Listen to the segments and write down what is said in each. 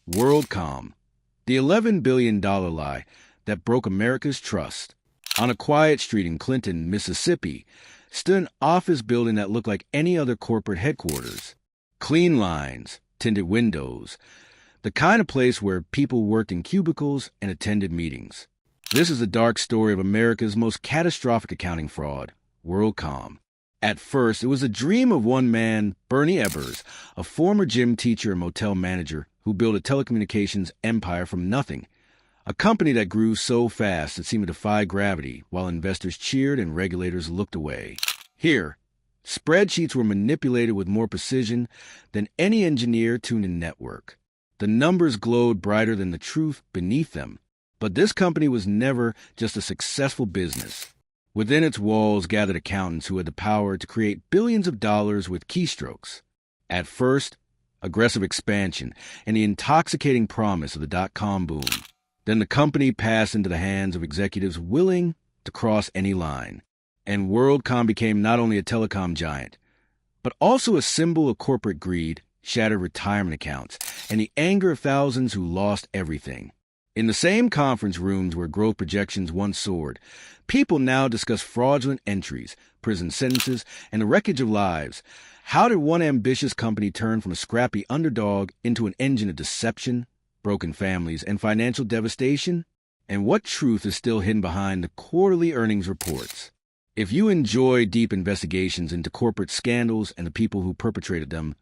WorldCom, the $11 billion lie that broke America's trust. On a quiet street in Clinton, Mississippi, stood an office building that looked like any other corporate headquarters. Clean lines, tinted windows, the kind of place where people worked in cubicles and attended meetings. This is the dark story of America's most catastrophic accounting fraud, WorldCom. At first, it was a dream of one man, Bernie Ebbers, a former gym teacher and motel manager who built a telecommunications empire from nothing. A company that grew so fast it seemed to defy gravity while investors cheered and regulators looked away. Here, spreadsheets were manipulated with more precision than any engineer tuned in network. The numbers glowed brighter than the truth beneath them. But this company was never just a successful business. Within its walls gathered accountants who had the power to create billions of dollars with keystrokes. At first, aggressive expansion and the intoxicating promise of the dot-com boom. Then the company passed into the hands of executives willing to cross any line. And WorldCom became not only a telecom giant, but also a symbol of corporate greed, shattered retirement accounts, and the anger of thousands who lost everything. In the same conference rooms where growth projections once soared, people now discuss fraudulent entries, prison sentences, and the wreckage of lives. How did one ambitious company turn from a scrappy underdog into an engine of deception, broken families, and financial devastation? And what truth is still hidden behind the quarterly earnings reports? If you enjoy deep investigations into corporate scandals and the people who perpetrated them,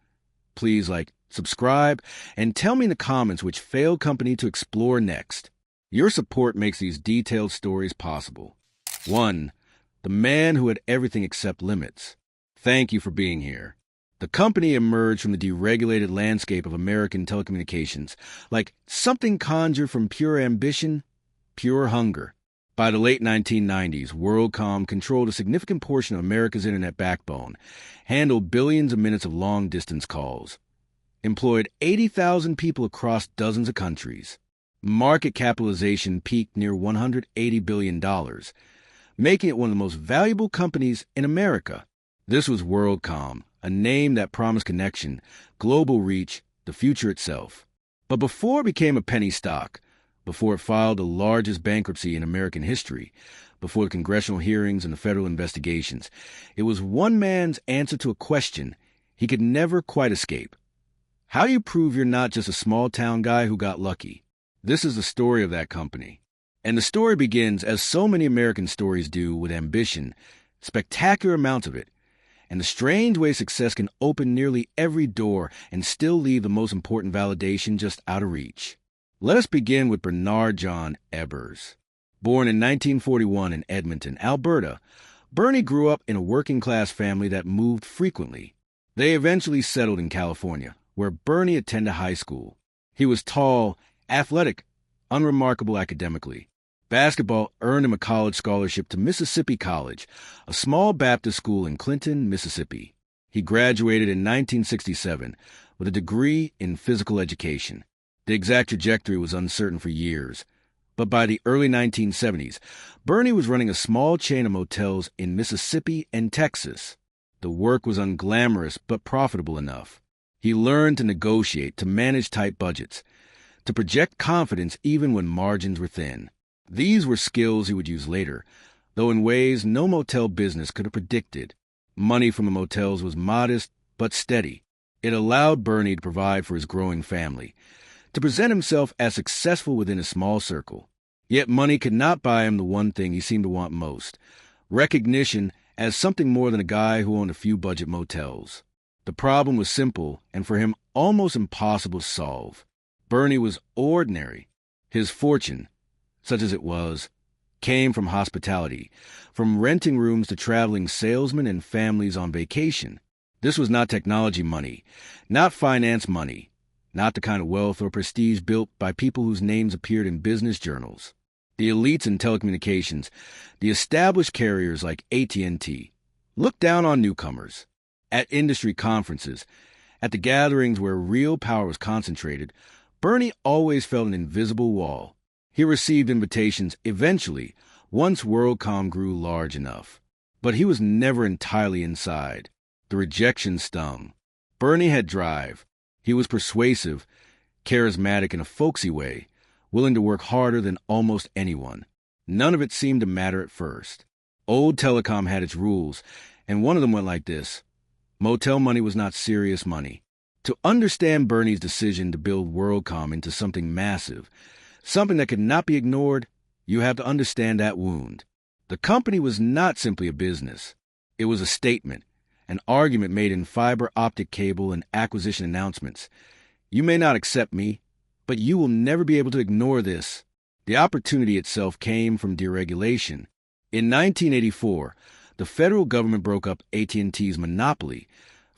please subscribe, and tell me in the comments which failed company to explore next. Your support makes these detailed stories possible. 1. The man who had everything except limits. Thank you for being here. The company emerged from the deregulated landscape of American telecommunications like something conjured from pure ambition, pure hunger. By the late 1990s, WorldCom controlled a significant portion of America's internet backbone, handled billions of minutes of long-distance calls, employed 80,000 people across dozens of countries. Market capitalization peaked near $180 billion, making it one of the most valuable companies in America. This was WorldCom, a name that promised connection, global reach, the future itself. But before it became a penny stock, before it filed the largest bankruptcy in American history, before the congressional hearings and the federal investigations, it was one man's answer to a question he could never quite escape. How do you prove you're not just a small-town guy who got lucky? This is the story of that company. And the story begins, as so many American stories do, with ambition, spectacular amounts of it, and the strange way success can open nearly every door and still leave the most important validation just out of reach. Let us begin with Bernard John Ebbers. Born in 1941 in Edmonton, Alberta, Bernie grew up in a working-class family that moved frequently. They eventually settled in California, where Bernie attended high school. He was tall, athletic, unremarkable academically. Basketball earned him a college scholarship to Mississippi College, a small Baptist school in Clinton, Mississippi. He graduated in 1967 with a degree in physical education. The exact trajectory was uncertain for years, but by the early 1970s, Bernie was running a small chain of motels in Mississippi and Texas. The work was unglamorous but profitable enough. He learned to negotiate, to manage tight budgets, to project confidence even when margins were thin. These were skills he would use later, though in ways no motel business could have predicted. Money from the motels was modest but steady. It allowed Bernie to provide for his growing family, to present himself as successful within a small circle. Yet money could not buy him the one thing he seemed to want most, recognition as something more than a guy who owned a few budget motels. The problem was simple and for him almost impossible to solve. Bernie was ordinary. His fortune, such as it was, came from hospitality, from renting rooms to traveling salesmen and families on vacation. This was not technology money, not finance money, not the kind of wealth or prestige built by people whose names appeared in business journals. The elites in telecommunications, the established carriers like AT&T, looked down on newcomers. At industry conferences, at the gatherings where real power was concentrated, Bernie always felt an invisible wall. He received invitations eventually, once WorldCom grew large enough. But he was never entirely inside. The rejection stung. Bernie had drive. He was persuasive, charismatic in a folksy way, willing to work harder than almost anyone. None of it seemed to matter at first. Old telecom had its rules, and one of them went like this. Motel money was not serious money. To understand Bernie's decision to build WorldCom into something massive, something that could not be ignored, you have to understand that wound. The company was not simply a business. It was a statement, an argument made in fiber optic cable and acquisition announcements. You may not accept me, but you will never be able to ignore this. The opportunity itself came from deregulation. In 1984, the federal government broke up AT&T's monopoly,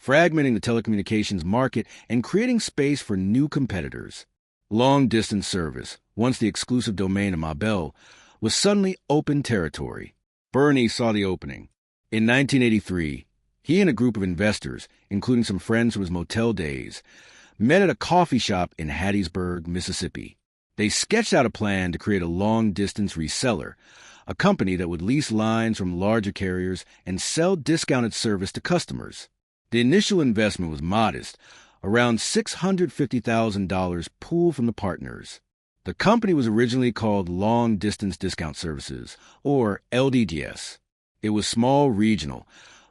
fragmenting the telecommunications market and creating space for new competitors. Long-distance service, once the exclusive domain of Ma Bell, was suddenly open territory. Bernie saw the opening. In 1983, he and a group of investors, including some friends from his motel days, met at a coffee shop in Hattiesburg, Mississippi. They sketched out a plan to create a long-distance reseller, a company that would lease lines from larger carriers and sell discounted service to customers. The initial investment was modest, around $650,000 pooled from the partners. The company was originally called Long Distance Discount Services, or LDDS. It was small, regional,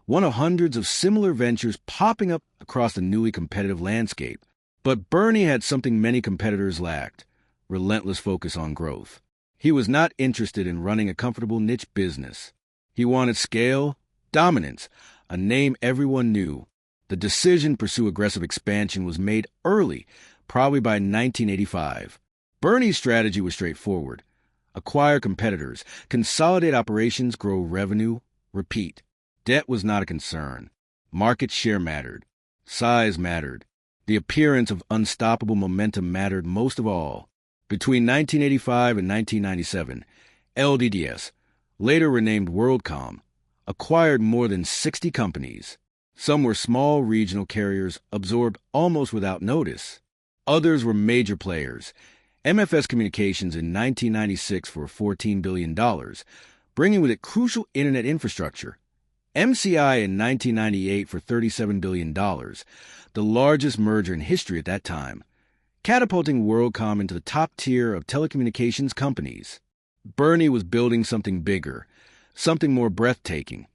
one of hundreds of similar ventures popping up across the newly competitive landscape. But Bernie had something many competitors lacked: relentless focus on growth. He was not interested in running a comfortable niche business. He wanted scale, dominance, a name everyone knew. The decision to pursue aggressive expansion was made early, probably by 1985. Bernie's strategy was straightforward: acquire competitors, consolidate operations, grow revenue, repeat. Debt was not a concern. Market share mattered. Size mattered. The appearance of unstoppable momentum mattered most of all. Between 1985 and 1997, LDDS, later renamed WorldCom, acquired more than 60 companies. Some were small regional carriers absorbed almost without notice. Others were major players. MFS Communications in 1996 for $14 billion, bringing with it crucial internet infrastructure. MCI in 1998 for $37 billion, the largest merger in history at that time, catapulting WorldCom into the top tier of telecommunications companies. Bernie was building something bigger, something more breathtaking,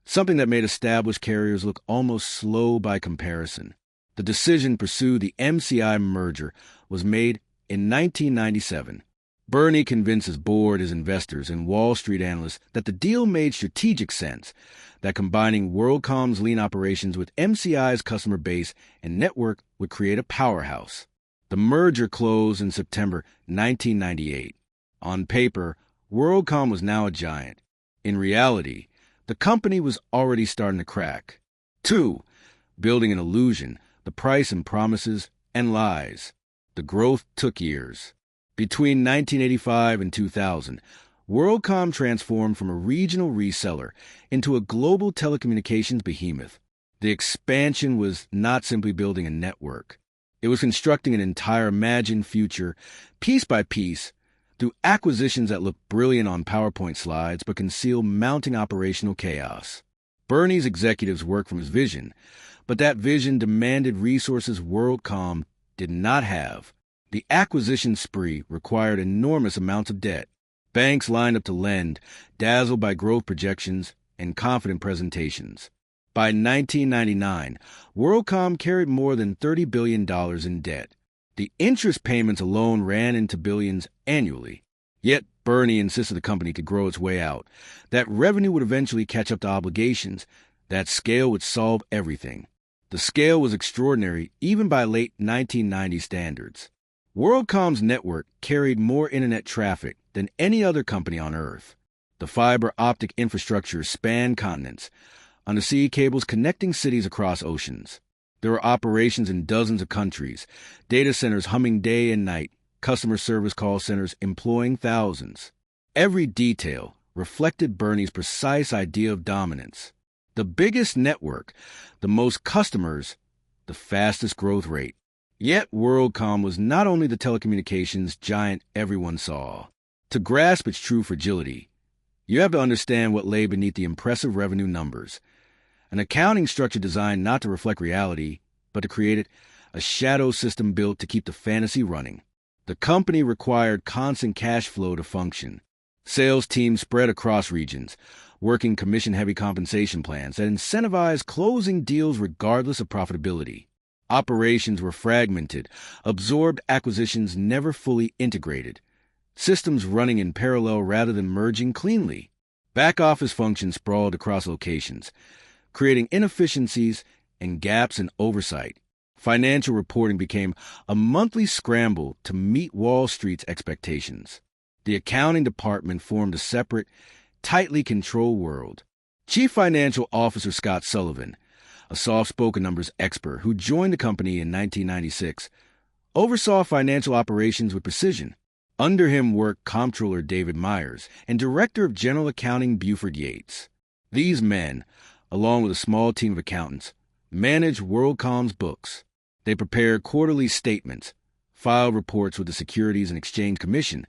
something that made established carriers look almost slow by comparison. The decision to pursue the MCI merger was made in 1997. Bernie convinced his board, his investors, and Wall Street analysts that the deal made strategic sense, that combining WorldCom's lean operations with MCI's customer base and network would create a powerhouse. The merger closed in September 1998. On paper, WorldCom was now a giant. In reality, the company was already starting to crack. 2. Building an illusion, the price and promises and lies. The growth took years. Between 1985 and 2000, WorldCom transformed from a regional reseller into a global telecommunications behemoth. The expansion was not simply building a network. It was constructing an entire imagined future, piece by piece, through acquisitions that looked brilliant on PowerPoint slides but concealed mounting operational chaos. Bernie's executives worked from his vision, but that vision demanded resources WorldCom did not have. The acquisition spree required enormous amounts of debt. Banks lined up to lend, dazzled by growth projections and confident presentations. By 1999, WorldCom carried more than $30 billion in debt. The interest payments alone ran into billions annually. Yet Bernie insisted the company could grow its way out, that revenue would eventually catch up to obligations, that scale would solve everything. The scale was extraordinary even by late 1990 standards. WorldCom's network carried more internet traffic than any other company on Earth. The fiber optic infrastructure spanned continents, undersea cables connecting cities across oceans. There were operations in dozens of countries, data centers humming day and night, customer service call centers employing thousands. Every detail reflected Bernie's precise idea of dominance. The biggest network, the most customers, the fastest growth rate. Yet WorldCom was not only the telecommunications giant everyone saw. To grasp its true fragility, you have to understand what lay beneath the impressive revenue numbers. An accounting structure designed not to reflect reality, but to create it, a shadow system built to keep the fantasy running. The company required constant cash flow to function. Sales teams spread across regions, working commission-heavy compensation plans that incentivized closing deals regardless of profitability. Operations were fragmented, absorbed acquisitions never fully integrated, systems running in parallel rather than merging cleanly. Back-office functions sprawled across locations, creating inefficiencies and gaps in oversight. Financial reporting became a monthly scramble to meet Wall Street's expectations. The accounting department formed a separate, tightly controlled world. Chief Financial Officer Scott Sullivan, a soft-spoken numbers expert who joined the company in 1996, oversaw financial operations with precision. Under him worked Comptroller David Myers and Director of General Accounting Buford Yates. These men, along with a small team of accountants, managed WorldCom's books. They prepared quarterly statements, filed reports with the Securities and Exchange Commission,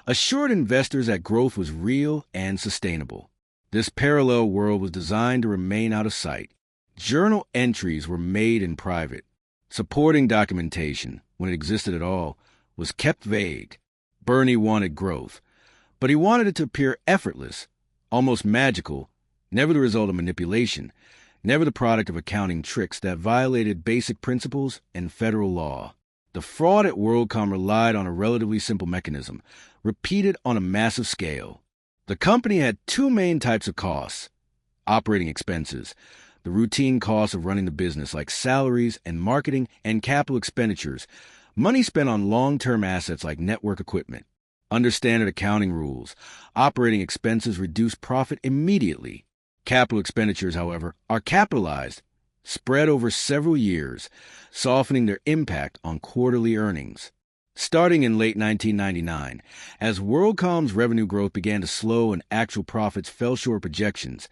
assured investors that growth was real and sustainable. This parallel world was designed to remain out of sight. Journal entries were made in private. Supporting documentation, when it existed at all, was kept vague. Bernie wanted growth, but he wanted it to appear effortless, almost magical, never the result of manipulation, never the product of accounting tricks that violated basic principles and federal law. The fraud at WorldCom relied on a relatively simple mechanism, repeated on a massive scale. The company had two main types of costs: operating expenses, the routine costs of running the business like salaries and marketing and capital expenditures, money spent on long-term assets like network equipment. Under standard accounting rules, operating expenses reduce profit immediately. Capital expenditures, however, are capitalized, spread over several years, softening their impact on quarterly earnings. Starting in late 1999, as WorldCom's revenue growth began to slow and actual profits fell short of projections,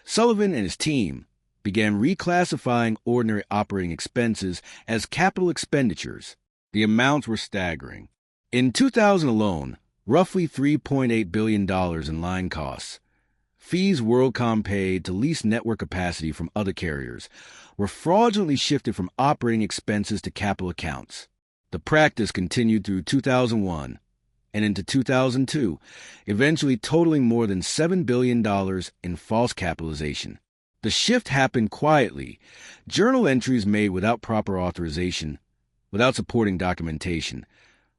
Sullivan and his team began reclassifying ordinary operating expenses as capital expenditures. The amounts were staggering. In 2000 alone, roughly $3.8 billion in line costs, fees WorldCom paid to lease network capacity from other carriers, were fraudulently shifted from operating expenses to capital accounts. The practice continued through 2001 and into 2002, eventually totaling more than $7 billion in false capitalization. The shift happened quietly, journal entries made without proper authorization, without supporting documentation,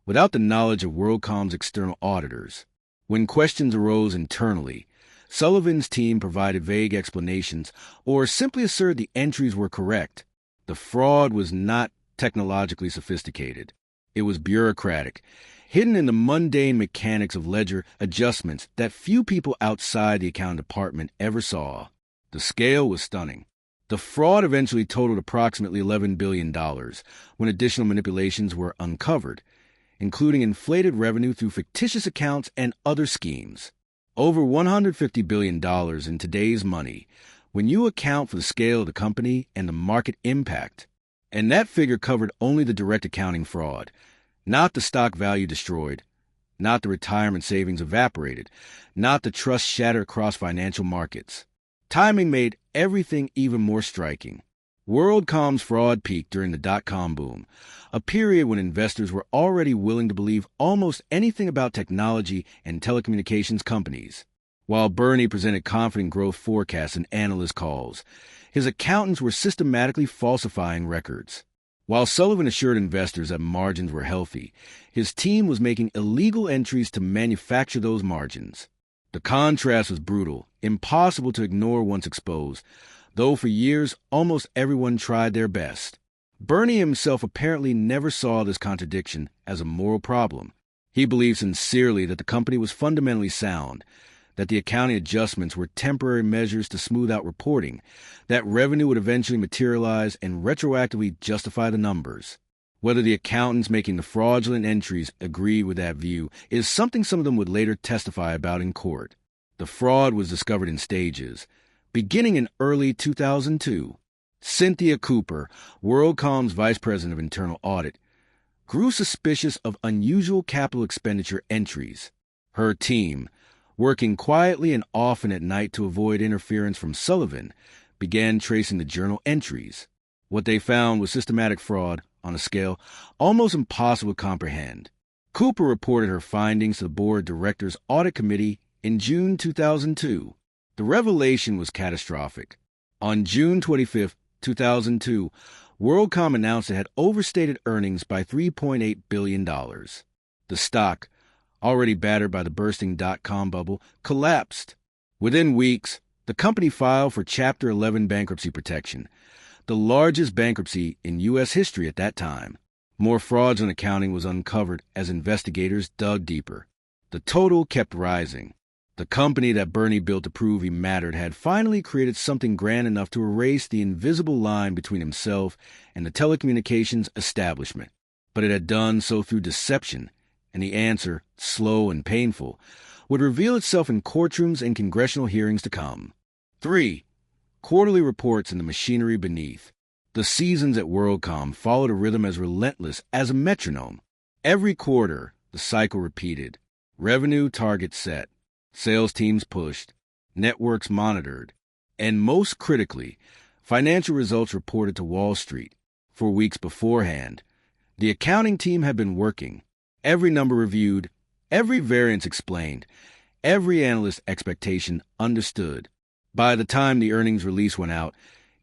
without the knowledge of WorldCom's external auditors. When questions arose internally, Sullivan's team provided vague explanations or simply asserted the entries were correct. The fraud was not technologically sophisticated. It was bureaucratic, hidden in the mundane mechanics of ledger adjustments that few people outside the accounting department ever saw. The scale was stunning. The fraud eventually totaled approximately $11 billion when additional manipulations were uncovered, including inflated revenue through fictitious accounts and other schemes. Over $150 billion in today's money when you account for the scale of the company and the market impact. And that figure covered only the direct accounting fraud, not the stock value destroyed, not the retirement savings evaporated, not the trust shattered across financial markets. Timing made everything even more striking. WorldCom's fraud peaked during the dot-com boom, a period when investors were already willing to believe almost anything about technology and telecommunications companies. While Bernie presented confident growth forecasts in analyst calls, his accountants were systematically falsifying records. While Sullivan assured investors that margins were healthy, his team was making illegal entries to manufacture those margins. The contrast was brutal, impossible to ignore once exposed, though for years almost everyone tried their best. Bernie himself apparently never saw this contradiction as a moral problem. He believed sincerely that the company was fundamentally sound, that the accounting adjustments were temporary measures to smooth out reporting, that revenue would eventually materialize and retroactively justify the numbers. Whether the accountants making the fraudulent entries agreed with that view is something some of them would later testify about in court. The fraud was discovered in stages. Beginning in early 2002, Cynthia Cooper, WorldCom's Vice President of Internal Audit, grew suspicious of unusual capital expenditure entries. Her team, working quietly and often at night to avoid interference from Sullivan, began tracing the journal entries. What they found was systematic fraud on a scale almost impossible to comprehend. Cooper reported her findings to the board of directors' audit committee in June 2002. The revelation was catastrophic. On June 25, 2002, WorldCom announced it had overstated earnings by $3.8 billion. The stock, already battered by the bursting dot-com bubble, collapsed. Within weeks, the company filed for Chapter 11 bankruptcy protection, the largest bankruptcy in U.S. history at that time. More fraudulent accounting was uncovered as investigators dug deeper. The total kept rising. The company that Bernie built to prove he mattered had finally created something grand enough to erase the invisible line between himself and the telecommunications establishment. But it had done so through deception, and the answer, slow and painful, would reveal itself in courtrooms and congressional hearings to come. 3. Quarterly reports and the machinery beneath. The seasons at WorldCom followed a rhythm as relentless as a metronome. Every quarter, the cycle repeated. Revenue targets set. Sales teams pushed, networks monitored, and most critically, financial results reported to Wall Street. For weeks beforehand, the accounting team had been working, every number reviewed, every variance explained, every analyst expectation understood. By the time the earnings release went out,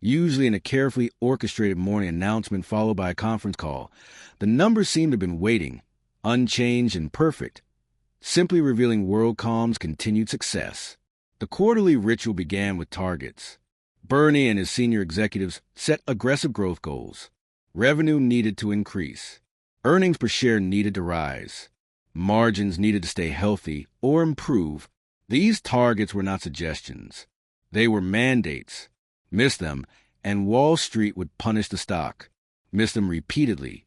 usually in a carefully orchestrated morning announcement followed by a conference call, the numbers seemed to have been waiting, unchanged and perfect, simply revealing WorldCom's continued success. The quarterly ritual began with targets. Bernie and his senior executives set aggressive growth goals. Revenue needed to increase. Earnings per share needed to rise. Margins needed to stay healthy or improve. These targets were not suggestions. They were mandates. Miss them, and Wall Street would punish the stock. Miss them repeatedly,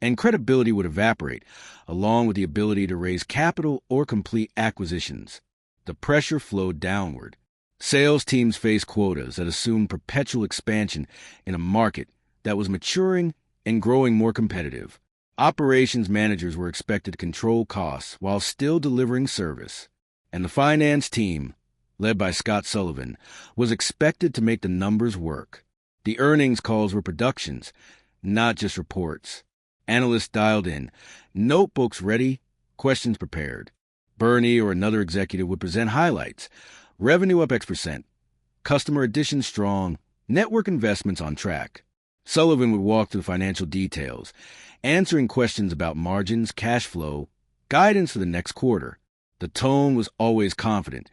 and credibility would evaporate, along with the ability to raise capital or complete acquisitions. The pressure flowed downward. Sales teams faced quotas that assumed perpetual expansion in a market that was maturing and growing more competitive. Operations managers were expected to control costs while still delivering service. And the finance team, led by Scott Sullivan, was expected to make the numbers work. The earnings calls were productions, not just reports. Analysts dialed in, notebooks ready, questions prepared. Bernie or another executive would present highlights. Revenue up X%, customer additions strong, network investments on track. Sullivan would walk through the financial details, answering questions about margins, cash flow, guidance for the next quarter. The tone was always confident.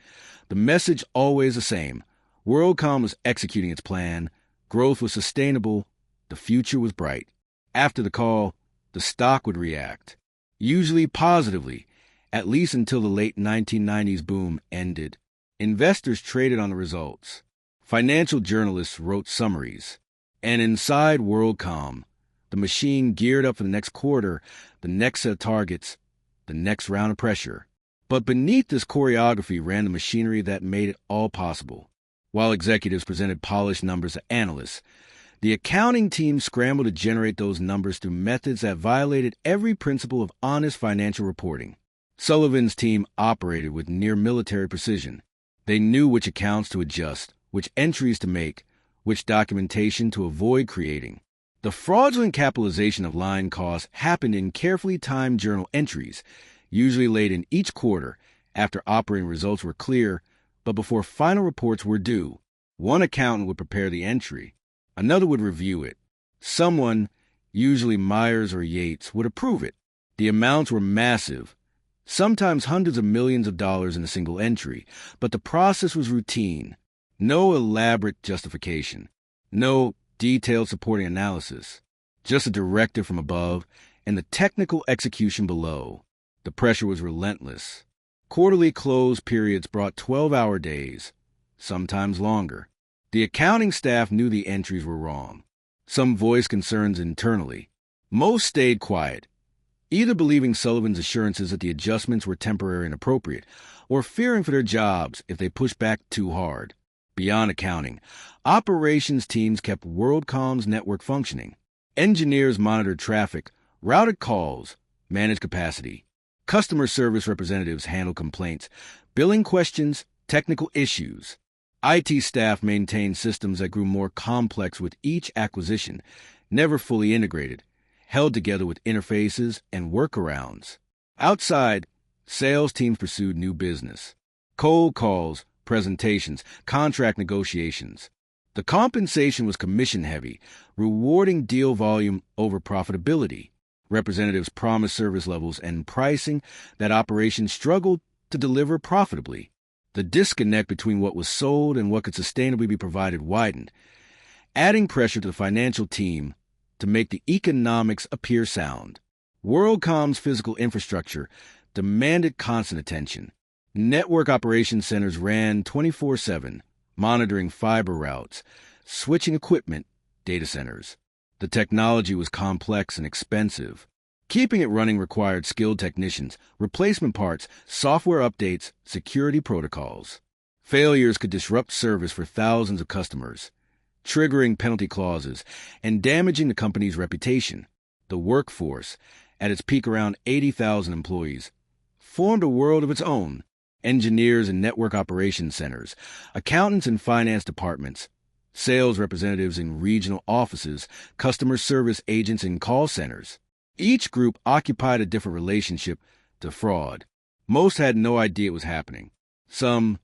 The message always the same. WorldCom was executing its plan. Growth was sustainable. The future was bright. After the call, the stock would react, usually positively, at least until the late 1990s boom ended. Investors traded on the results. Financial journalists wrote summaries. And inside WorldCom, the machine geared up for the next quarter, the next set of targets, the next round of pressure. But beneath this choreography ran the machinery that made it all possible. While executives presented polished numbers to analysts, the accounting team scrambled to generate those numbers through methods that violated every principle of honest financial reporting. Sullivan's team operated with near-military precision. They knew which accounts to adjust, which entries to make, which documentation to avoid creating. The fraudulent capitalization of line costs happened in carefully timed journal entries, usually late in each quarter, after operating results were clear, but before final reports were due. One accountant would prepare the entry. Another would review it. Someone, usually Myers or Yates, would approve it. The amounts were massive, sometimes hundreds of millions of dollars in a single entry, but the process was routine. No elaborate justification. No detailed supporting analysis. Just a directive from above and the technical execution below. The pressure was relentless. Quarterly close periods brought 12-hour days, sometimes longer. The accounting staff knew the entries were wrong. Some voiced concerns internally. Most stayed quiet, either believing Sullivan's assurances that the adjustments were temporary and appropriate, or fearing for their jobs if they pushed back too hard. Beyond accounting, operations teams kept WorldCom's network functioning. Engineers monitored traffic, routed calls, managed capacity. Customer service representatives handled complaints, billing questions, technical issues. IT staff maintained systems that grew more complex with each acquisition, never fully integrated, held together with interfaces and workarounds. Outside, sales teams pursued new business. Cold calls, presentations, contract negotiations. The compensation was commission-heavy, rewarding deal volume over profitability. Representatives promised service levels and pricing that operations struggled to deliver profitably. The disconnect between what was sold and what could sustainably be provided widened, adding pressure to the financial team to make the economics appear sound. WorldCom's physical infrastructure demanded constant attention. Network operations centers ran 24/7, monitoring fiber routes, switching equipment, data centers. The technology was complex and expensive. Keeping it running required skilled technicians, replacement parts, software updates, security protocols. Failures could disrupt service for thousands of customers, triggering penalty clauses and damaging the company's reputation. The workforce, at its peak around 80,000 employees, formed a world of its own. Engineers in network operations centers, accountants in finance departments, sales representatives in regional offices, customer service agents in call centers. Each group occupied a different relationship to fraud. Most had no idea it was happening. Some,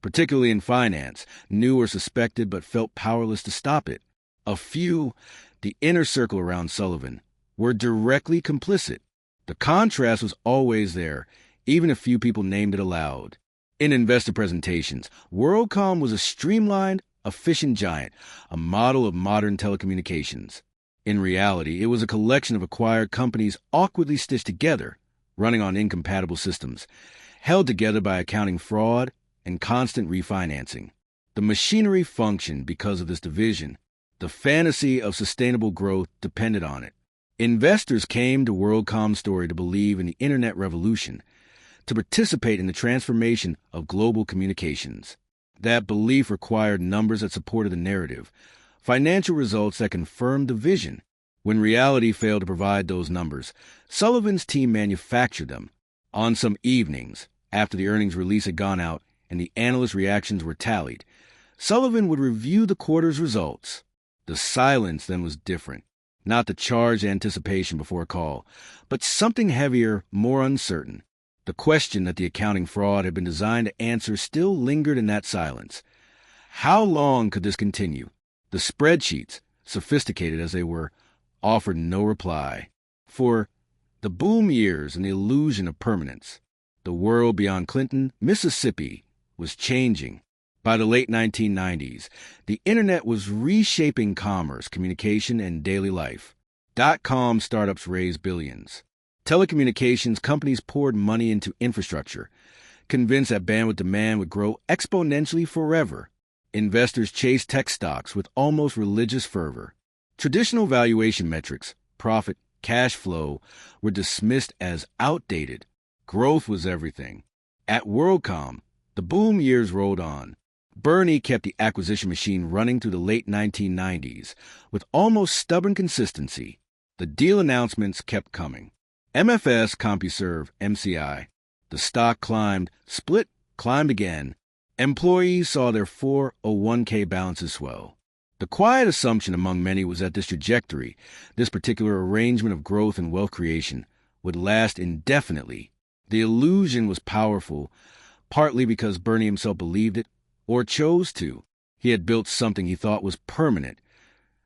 particularly in finance, knew or suspected but felt powerless to stop it. A few, the inner circle around Sullivan, were directly complicit. The contrast was always there, even if few people named it aloud. In investor presentations, WorldCom was a streamlined, efficient giant, a model of modern telecommunications. In reality, it was a collection of acquired companies awkwardly stitched together, running on incompatible systems, held together by accounting fraud and constant refinancing. The machinery functioned because of this division. The fantasy of sustainable growth depended on it. Investors came to WorldCom's story to believe in the internet revolution, to participate in the transformation of global communications. That belief required numbers that supported the narrative, financial results that confirmed the vision. When reality failed to provide those numbers, Sullivan's team manufactured them. On some evenings, after the earnings release had gone out and the analyst reactions were tallied, Sullivan would review the quarter's results. The silence then was different. Not the charged anticipation before a call, but something heavier, more uncertain. The question that the accounting fraud had been designed to answer still lingered in that silence. How long could this continue? The spreadsheets, sophisticated as they were, offered no reply. For the boom years and the illusion of permanence, the world beyond Clinton, Mississippi, was changing. By the late 1990s, the internet was reshaping commerce, communication, and daily life. .com startups raised billions. Telecommunications companies poured money into infrastructure, convinced that bandwidth demand would grow exponentially forever. Investors chased tech stocks with almost religious fervor. Traditional valuation metrics, profit, cash flow, were dismissed as outdated. Growth was everything. At WorldCom, the boom years rolled on. Bernie kept the acquisition machine running through the late 1990s with almost stubborn consistency. The deal announcements kept coming. MFS, CompuServe, MCI. The stock climbed, split, climbed again. Employees saw their 401k balances swell. The quiet assumption among many was that this trajectory, this particular arrangement of growth and wealth creation, would last indefinitely. The illusion was powerful, partly because Bernie himself believed it, or chose to. He had built something he thought was permanent,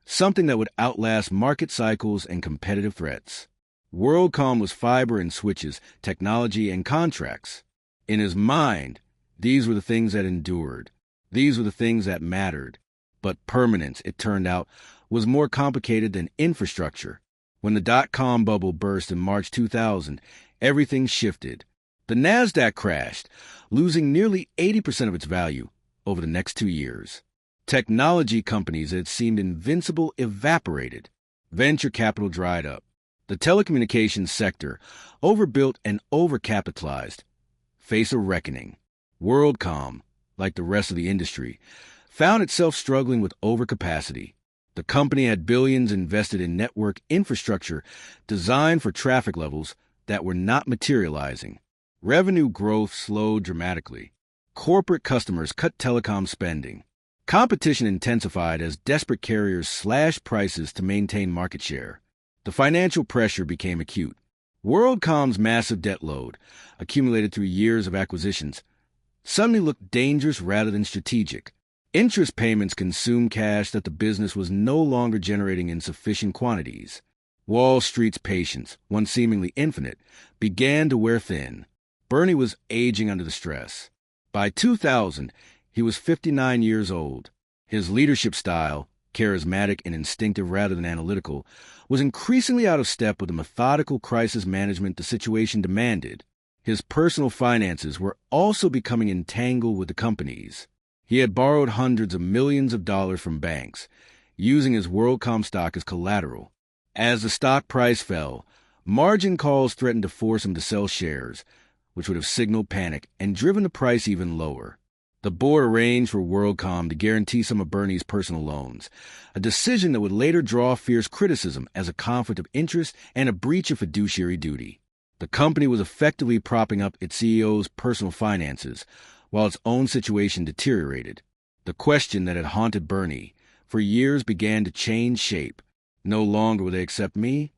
something that would outlast market cycles and competitive threats. WorldCom was fiber and switches, technology and contracts. In his mind, these were the things that endured. These were the things that mattered. But permanence, it turned out, was more complicated than infrastructure. When the dot-com bubble burst in March 2000, everything shifted. The NASDAQ crashed, losing nearly 80% of its value over the next 2 years. Technology companies that seemed invincible evaporated. Venture capital dried up. The telecommunications sector, overbuilt and overcapitalized, faced a reckoning. WorldCom, like the rest of the industry, found itself struggling with overcapacity. The company had billions invested in network infrastructure designed for traffic levels that were not materializing. Revenue growth slowed dramatically. Corporate customers cut telecom spending. Competition intensified as desperate carriers slashed prices to maintain market share. The financial pressure became acute. WorldCom's massive debt load, accumulated through years of acquisitions, suddenly looked dangerous rather than strategic. Interest payments consumed cash that the business was no longer generating in sufficient quantities. Wall Street's patience, once seemingly infinite, began to wear thin. Bernie was aging under the stress. By 2000, he was 59 years old. His leadership style, charismatic and instinctive rather than analytical, was increasingly out of step with the methodical crisis management the situation demanded. His personal finances were also becoming entangled with the company's. He had borrowed hundreds of millions of dollars from banks, using his WorldCom stock as collateral. As the stock price fell, margin calls threatened to force him to sell shares, which would have signaled panic and driven the price even lower. The board arranged for WorldCom to guarantee some of Bernie's personal loans, a decision that would later draw fierce criticism as a conflict of interest and a breach of fiduciary duty. The company was effectively propping up its CEO's personal finances, while its own situation deteriorated. The question that had haunted Bernie for years began to change shape. No longer would they accept me,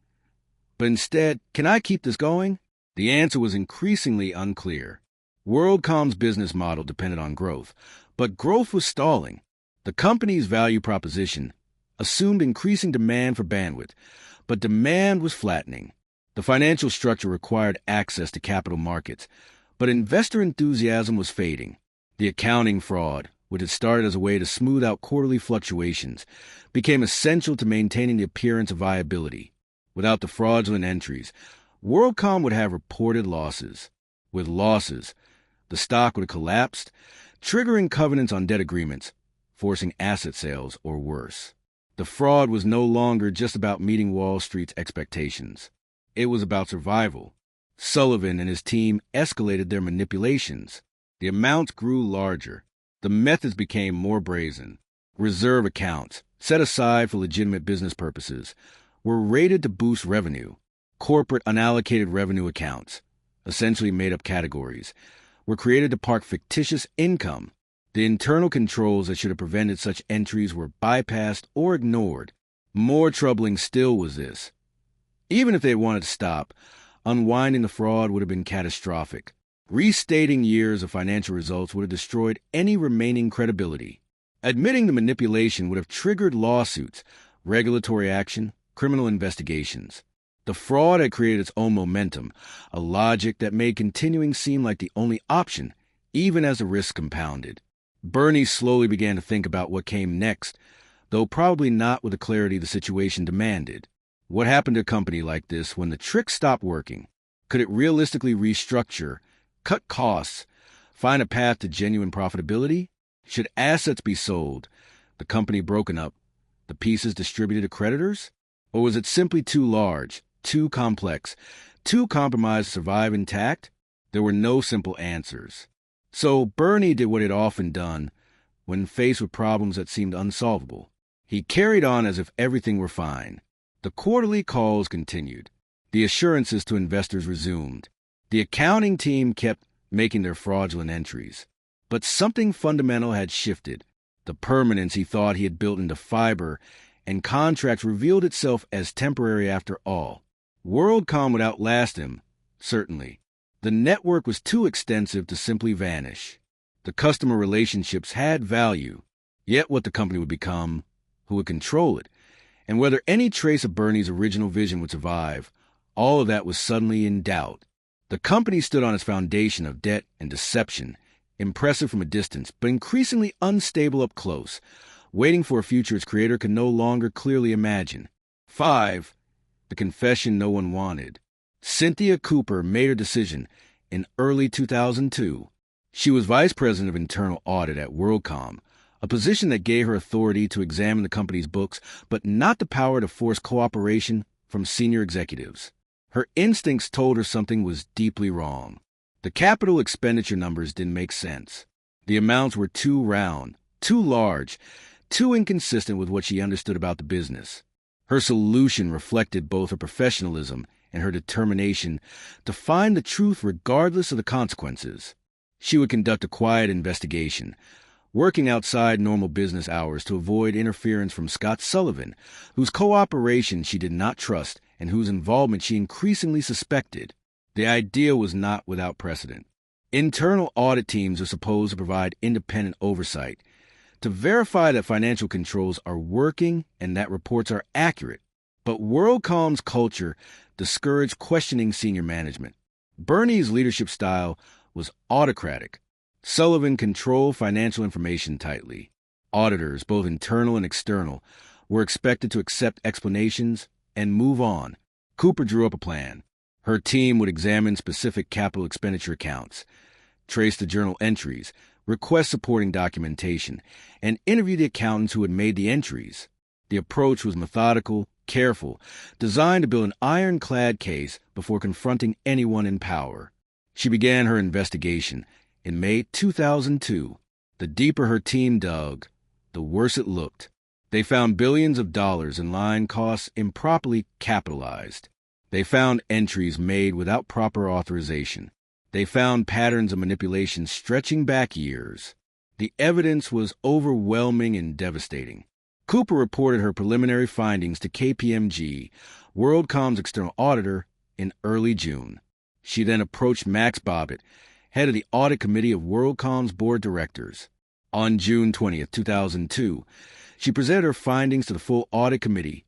but instead, can I keep this going? The answer was increasingly unclear. WorldCom's business model depended on growth, but growth was stalling. The company's value proposition assumed increasing demand for bandwidth, but demand was flattening. The financial structure required access to capital markets, but investor enthusiasm was fading. The accounting fraud, which had started as a way to smooth out quarterly fluctuations, became essential to maintaining the appearance of viability. Without the fraudulent entries, WorldCom would have reported losses. With losses, the stock would have collapsed, triggering covenants on debt agreements, forcing asset sales or worse. The fraud was no longer just about meeting Wall Street's expectations. It was about survival. Sullivan and his team escalated their manipulations. The amounts grew larger. The methods became more brazen. Reserve accounts, set aside for legitimate business purposes, were rated to boost revenue. Corporate unallocated revenue accounts, essentially made-up categories, were created to park fictitious income. The internal controls that should have prevented such entries were bypassed or ignored. More troubling still was this. Even if they had wanted to stop, unwinding the fraud would have been catastrophic. Restating years of financial results would have destroyed any remaining credibility. Admitting the manipulation would have triggered lawsuits, regulatory action, criminal investigations. The fraud had created its own momentum, a logic that made continuing seem like the only option, even as the risk compounded. Bernie slowly began to think about what came next, though probably not with the clarity the situation demanded. What happened to a company like this when the trick stopped working? Could it realistically restructure, cut costs, find a path to genuine profitability? Should assets be sold, the company broken up, the pieces distributed to creditors? Or was it simply too large, too complex, too compromised to survive intact? There were no simple answers. So Bernie did what he'd often done when faced with problems that seemed unsolvable. He carried on as if everything were fine. The quarterly calls continued. The assurances to investors resumed. The accounting team kept making their fraudulent entries. But something fundamental had shifted. The permanence he thought he had built into fiber and contracts revealed itself as temporary after all. WorldCom would outlast him, certainly. The network was too extensive to simply vanish. The customer relationships had value, yet what the company would become, who would control it, and whether any trace of Bernie's original vision would survive, all of that was suddenly in doubt. The company stood on its foundation of debt and deception, impressive from a distance, but increasingly unstable up close, waiting for a future its creator could no longer clearly imagine. 5. The confession no one wanted. Cynthia Cooper made her decision in early 2002. She was vice president of internal audit at WorldCom, a position that gave her authority to examine the company's books, but not the power to force cooperation from senior executives. Her instincts told her something was deeply wrong. The capital expenditure numbers didn't make sense. The amounts were too round, too large, too inconsistent with what she understood about the business. Her solution reflected both her professionalism and her determination to find the truth regardless of the consequences. She would conduct a quiet investigation, working outside normal business hours to avoid interference from Scott Sullivan, whose cooperation she did not trust and whose involvement she increasingly suspected. The idea was not without precedent. Internal audit teams are supposed to provide independent oversight to verify that financial controls are working and that reports are accurate. But WorldCom's culture discouraged questioning senior management. Bernie's leadership style was autocratic. Sullivan controlled financial information tightly. Auditors, both internal and external, were expected to accept explanations and move on. Cooper drew up a plan. Her team would examine specific capital expenditure accounts, trace the journal entries, request supporting documentation, and interview the accountants who had made the entries. The approach was methodical, careful, designed to build an ironclad case before confronting anyone in power. She began her investigation in May 2002. The deeper her team dug, the worse it looked. They found billions of dollars in line costs improperly capitalized. They found entries made without proper authorization. They found patterns of manipulation stretching back years. The evidence was overwhelming and devastating. Cooper reported her preliminary findings to KPMG, WorldCom's external auditor, in early June. She then approached Max Bobbitt, head of the audit committee of WorldCom's board of directors. On June 20, 2002, she presented her findings to the full audit committee.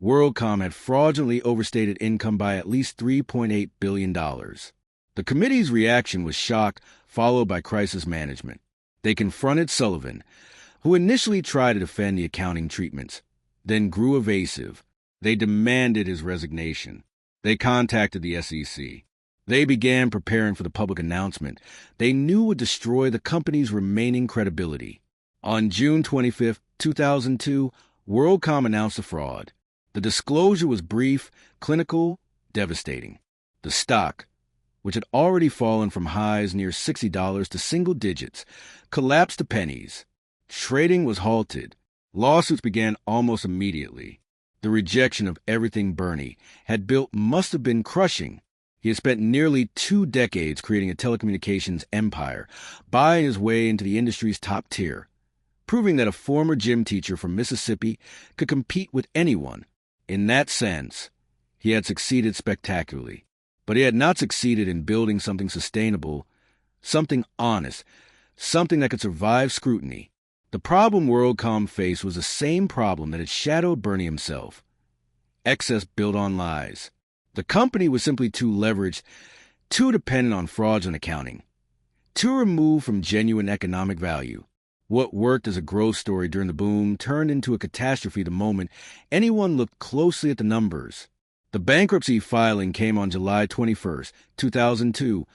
WorldCom had fraudulently overstated income by at least $3.8 billion. The committee's reaction was shock, followed by crisis management. They confronted Sullivan, who initially tried to defend the accounting treatments, then grew evasive. They demanded his resignation. They contacted the SEC. They began preparing for the public announcement they knew would destroy the company's remaining credibility. On June 25, 2002, WorldCom announced the fraud. The disclosure was brief, clinical, devastating. The stock, which had already fallen from highs near $60 to single digits, collapsed to pennies. Trading was halted. Lawsuits began almost immediately. The rejection of everything Bernie had built must have been crushing. He had spent nearly 2 decades creating a telecommunications empire, buying his way into the industry's top tier, proving that a former gym teacher from Mississippi could compete with anyone. In that sense, he had succeeded spectacularly. But he had not succeeded in building something sustainable, something honest, something that could survive scrutiny. The problem WorldCom faced was the same problem that had shadowed Bernie himself: excess built on lies. The company was simply too leveraged, too dependent on fraudulent accounting, too removed from genuine economic value. What worked as a growth story during the boom turned into a catastrophe the moment anyone looked closely at the numbers. The bankruptcy filing came on July 21, 2002,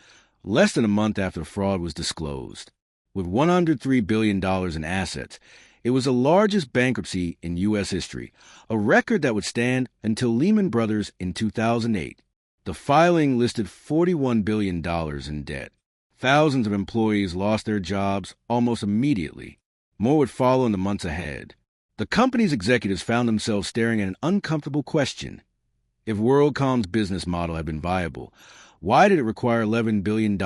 less than a month after the fraud was disclosed. With $103 billion in assets, it was the largest bankruptcy in U.S. history, a record that would stand until Lehman Brothers in 2008. The filing listed $41 billion in debt. Thousands of employees lost their jobs almost immediately. More would follow in the months ahead. The company's executives found themselves staring at an uncomfortable question. If WorldCom's business model had been viable, why did it require $11 billion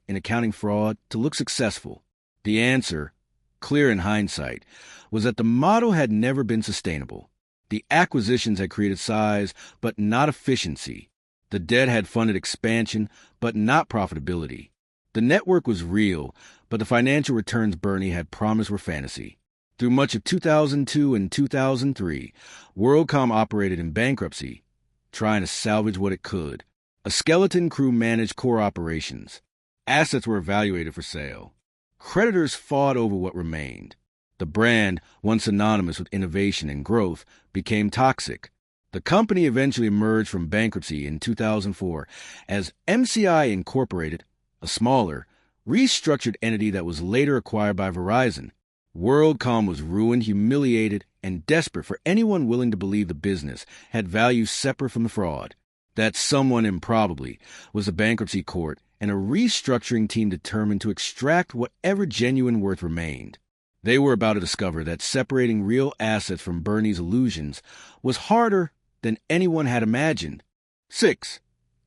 in accounting fraud to look successful? The answer, clear in hindsight, was that the model had never been sustainable. The acquisitions had created size, but not efficiency. The debt had funded expansion, but not profitability. The network was real, but the financial returns Bernie had promised were fantasy. Through much of 2002 and 2003, WorldCom operated in bankruptcy, trying to salvage what it could. A skeleton crew managed core operations. Assets were evaluated for sale. Creditors fought over what remained. The brand, once synonymous with innovation and growth, became toxic. The company eventually emerged from bankruptcy in 2004 as MCI Incorporated, a smaller, restructured entity that was later acquired by Verizon. WorldCom was ruined, humiliated, and desperate for anyone willing to believe the business had value separate from the fraud. That someone, improbably, was the bankruptcy court and a restructuring team determined to extract whatever genuine worth remained. They were about to discover that separating real assets from Bernie's illusions was harder than anyone had imagined. 6.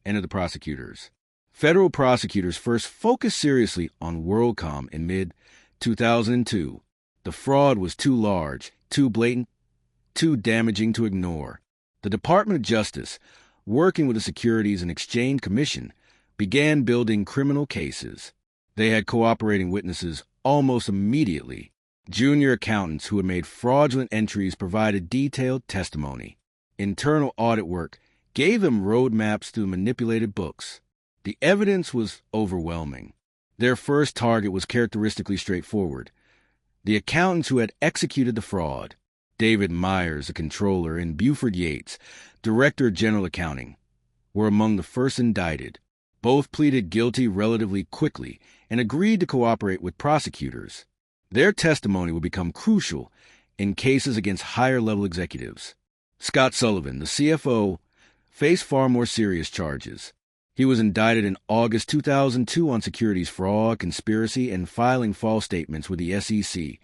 Enter the prosecutors. Federal prosecutors first focused seriously on WorldCom in mid-2002. The fraud was too large, too blatant, too damaging to ignore. The Department of Justice, working with the Securities and Exchange Commission, began building criminal cases. They had cooperating witnesses almost immediately. Junior accountants who had made fraudulent entries provided detailed testimony. Internal audit work gave them roadmaps through manipulated books. The evidence was overwhelming. Their first target was characteristically straightforward: the accountants who had executed the fraud. David Myers, the controller, and Buford Yates, director of general accounting, were among the first indicted. Both pleaded guilty relatively quickly and agreed to cooperate with prosecutors. Their testimony would become crucial in cases against higher-level executives. Scott Sullivan, the CFO, faced far more serious charges. He was indicted in August 2002 on securities fraud, conspiracy, and filing false statements with the SEC.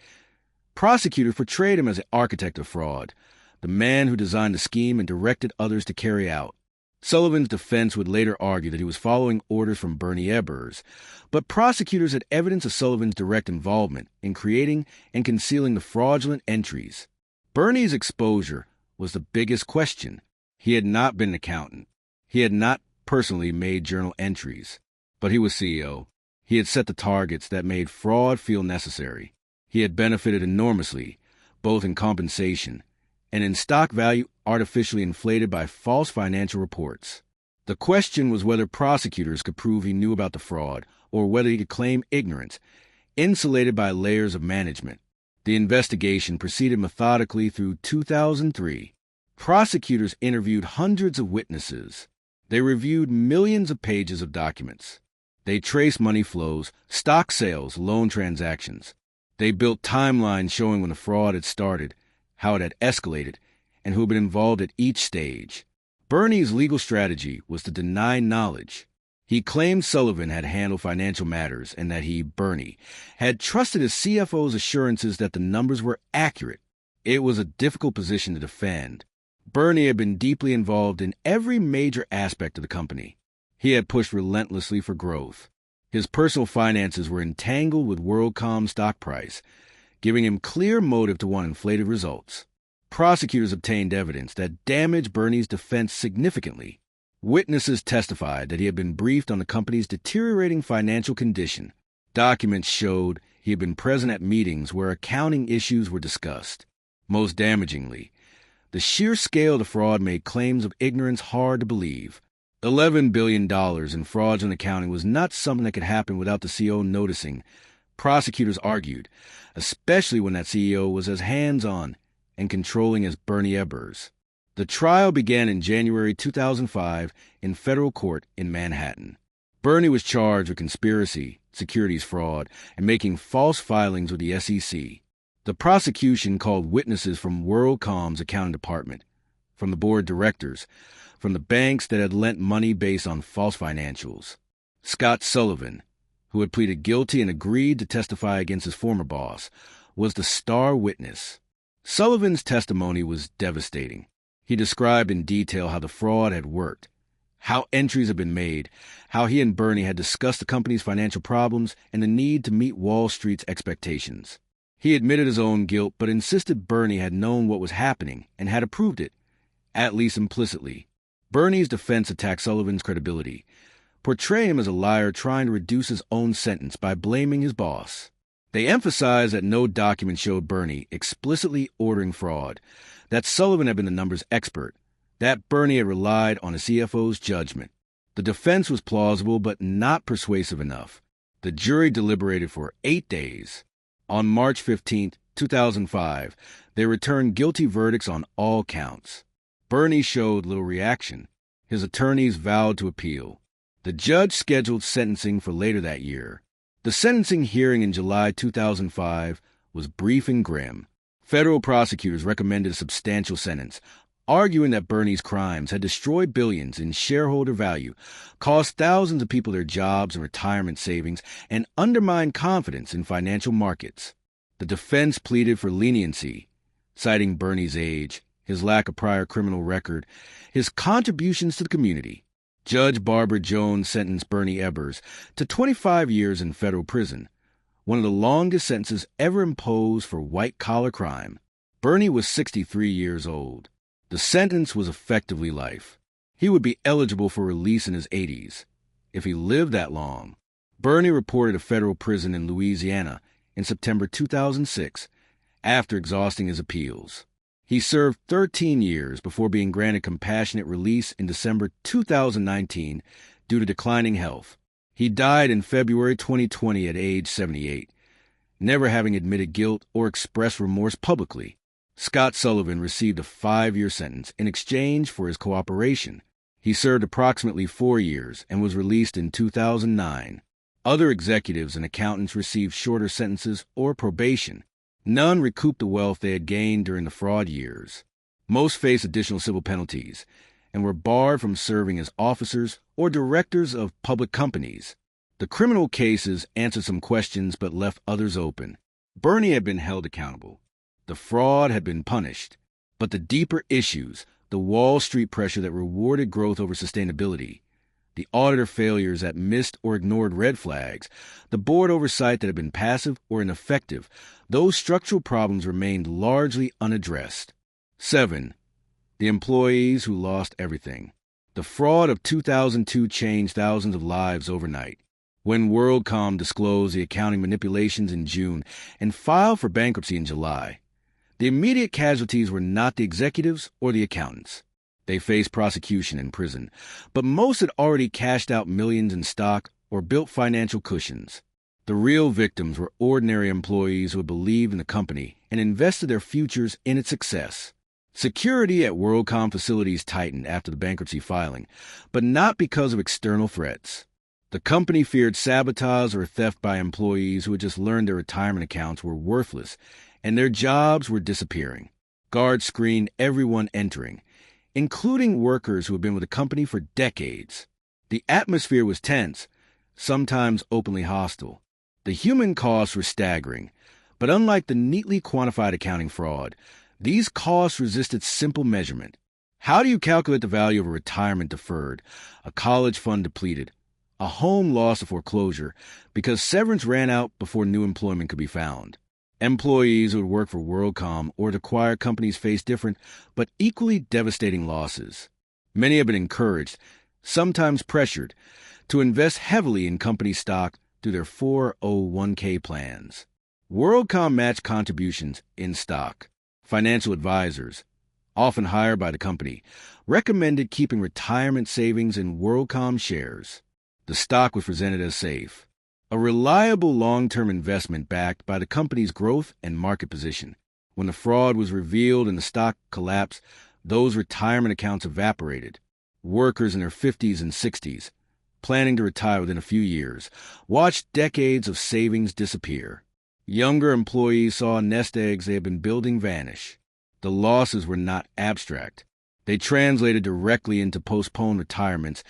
Prosecutors portrayed him as the architect of fraud, the man who designed the scheme and directed others to carry out. Sullivan's defense would later argue that he was following orders from Bernie Ebbers, but prosecutors had evidence of Sullivan's direct involvement in creating and concealing the fraudulent entries. Bernie's exposure was the biggest question. He had not been an accountant. He had not personally made journal entries, but he was CEO. He had set the targets that made fraud feel necessary. He had benefited enormously, both in compensation and in stock value artificially inflated by false financial reports. The question was whether prosecutors could prove he knew about the fraud, or whether he could claim ignorance, insulated by layers of management. The investigation proceeded methodically through 2003. Prosecutors interviewed hundreds of witnesses. They reviewed millions of pages of documents. They traced money flows, stock sales, loan transactions. They built timelines showing when the fraud had started, how it had escalated, and who had been involved at each stage. Bernie's legal strategy was to deny knowledge. He claimed Sullivan had handled financial matters and that he, Bernie, had trusted his CFO's assurances that the numbers were accurate. It was a difficult position to defend. Bernie had been deeply involved in every major aspect of the company. He had pushed relentlessly for growth. His personal finances were entangled with WorldCom's stock price, giving him clear motive to want inflated results. Prosecutors obtained evidence that damaged Bernie's defense significantly. Witnesses testified that he had been briefed on the company's deteriorating financial condition. Documents showed he had been present at meetings where accounting issues were discussed. Most damagingly, the sheer scale of the fraud made claims of ignorance hard to believe. $11 billion in fraudulent accounting was not something that could happen without the CEO noticing, prosecutors argued, especially when that CEO was as hands-on and controlling as Bernie Ebbers. The trial began in January 2005 in federal court in Manhattan. Bernie was charged with conspiracy, securities fraud, and making false filings with the SEC. The prosecution called witnesses from WorldCom's accounting department, from the board of directors, from the banks that had lent money based on false financials. Scott Sullivan, who had pleaded guilty and agreed to testify against his former boss, was the star witness. Sullivan's testimony was devastating. He described in detail how the fraud had worked, how entries had been made, how he and Bernie had discussed the company's financial problems and the need to meet Wall Street's expectations. He admitted his own guilt, but insisted Bernie had known what was happening and had approved it, at least implicitly. Bernie's defense attacked Sullivan's credibility, portraying him as a liar trying to reduce his own sentence by blaming his boss. They emphasized that no document showed Bernie explicitly ordering fraud, that Sullivan had been the numbers expert, that Bernie had relied on his CFO's judgment. The defense was plausible but not persuasive enough. The jury deliberated for 8 days. On March 15, 2005, they returned guilty verdicts on all counts. Bernie showed little reaction. His attorneys vowed to appeal. The judge scheduled sentencing for later that year. The sentencing hearing in July 2005 was brief and grim. Federal prosecutors recommended a substantial sentence, arguing that Bernie's crimes had destroyed billions in shareholder value, cost thousands of people their jobs and retirement savings, and undermined confidence in financial markets. The defense pleaded for leniency, citing Bernie's age, his lack of prior criminal record, his contributions to the community. Judge Barbara Jones sentenced Bernie Ebbers to 25 years in federal prison, one of the longest sentences ever imposed for white-collar crime. Bernie was 63 years old. The sentence was effectively life. He would be eligible for release in his 80s, if he lived that long. Bernie reported a federal prison in Louisiana in September 2006 after exhausting his appeals. He served 13 years before being granted compassionate release in December 2019 due to declining health. He died in February 2020 at age 78, never having admitted guilt or expressed remorse publicly. Scott Sullivan received a 5-year sentence in exchange for his cooperation. He served approximately 4 years and was released in 2009. Other executives and accountants received shorter sentences or probation. None recouped the wealth they had gained during the fraud years. Most faced additional civil penalties and were barred from serving as officers or directors of public companies. The criminal cases answered some questions but left others open. Bernie had been held accountable. The fraud had been punished. But the deeper issues, the Wall Street pressure that rewarded growth over sustainability, the auditor failures that missed or ignored red flags, the board oversight that had been passive or ineffective, those structural problems remained largely unaddressed. 7. The employees who lost everything. The fraud of 2002 changed thousands of lives overnight. When WorldCom disclosed the accounting manipulations in June and filed for bankruptcy in July, the immediate casualties were not the executives or the accountants. They faced prosecution in prison, but most had already cashed out millions in stock or built financial cushions. The real victims were ordinary employees who had believed in the company and invested their futures in its success. Security at WorldCom facilities tightened after the bankruptcy filing, but not because of external threats. The company feared sabotage or theft by employees who had just learned their retirement accounts were worthless and their jobs were disappearing. Guards screened everyone entering, including workers who had been with the company for decades. The atmosphere was tense, sometimes openly hostile. The human costs were staggering, but unlike the neatly quantified accounting fraud, these costs resisted simple measurement. How do you calculate the value of a retirement deferred, a college fund depleted, a home lost to foreclosure because severance ran out before new employment could be found? Employees who would work for WorldCom or at acquired companies faced different but equally devastating losses. Many have been encouraged, sometimes pressured, to invest heavily in company stock through their 401k plans. WorldCom matched contributions in stock. Financial advisors, often hired by the company, recommended keeping retirement savings in WorldCom shares. The stock was presented as safe, a reliable long-term investment backed by the company's growth and market position. When the fraud was revealed and the stock collapsed, those retirement accounts evaporated. Workers in their 50s and 60s, planning to retire within a few years, watched decades of savings disappear. Younger employees saw nest eggs they had been building vanish. The losses were not abstract. They translated directly into postponed retirements,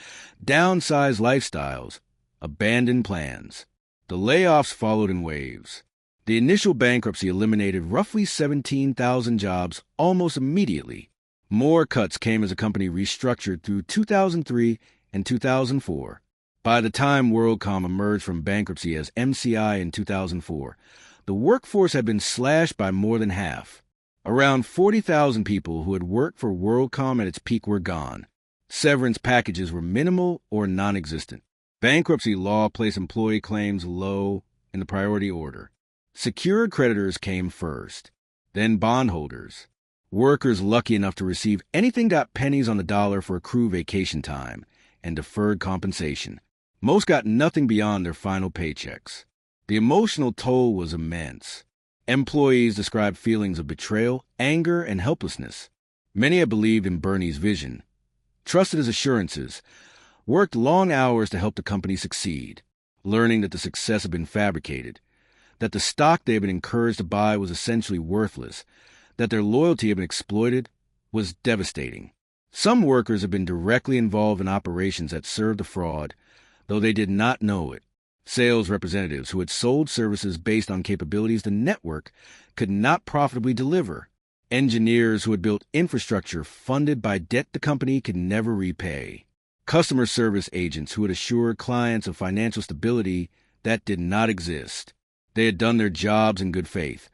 downsized lifestyles, abandoned plans. The layoffs followed in waves. The initial bankruptcy eliminated roughly 17,000 jobs almost immediately. More cuts came as the company restructured through 2003 and 2004. By the time WorldCom emerged from bankruptcy as MCI in 2004, the workforce had been slashed by more than half. Around 40,000 people who had worked for WorldCom at its peak were gone. Severance packages were minimal or non-existent. Bankruptcy law placed employee claims low in the priority order. Secured creditors came first, then bondholders. Workers lucky enough to receive anything got pennies on the dollar for accrued vacation time and deferred compensation. Most got nothing beyond their final paychecks. The emotional toll was immense. Employees described feelings of betrayal, anger, and helplessness. Many had believed in Bernie's vision, trusted his assurances, worked long hours to help the company succeed, learning that the success had been fabricated, that the stock they had been encouraged to buy was essentially worthless, that their loyalty had been exploited, was devastating. Some workers had been directly involved in operations that served the fraud, though they did not know it. Sales representatives who had sold services based on capabilities the network could not profitably deliver. Engineers who had built infrastructure funded by debt the company could never repay. Customer service agents who had assured clients of financial stability that did not exist. They had done their jobs in good faith,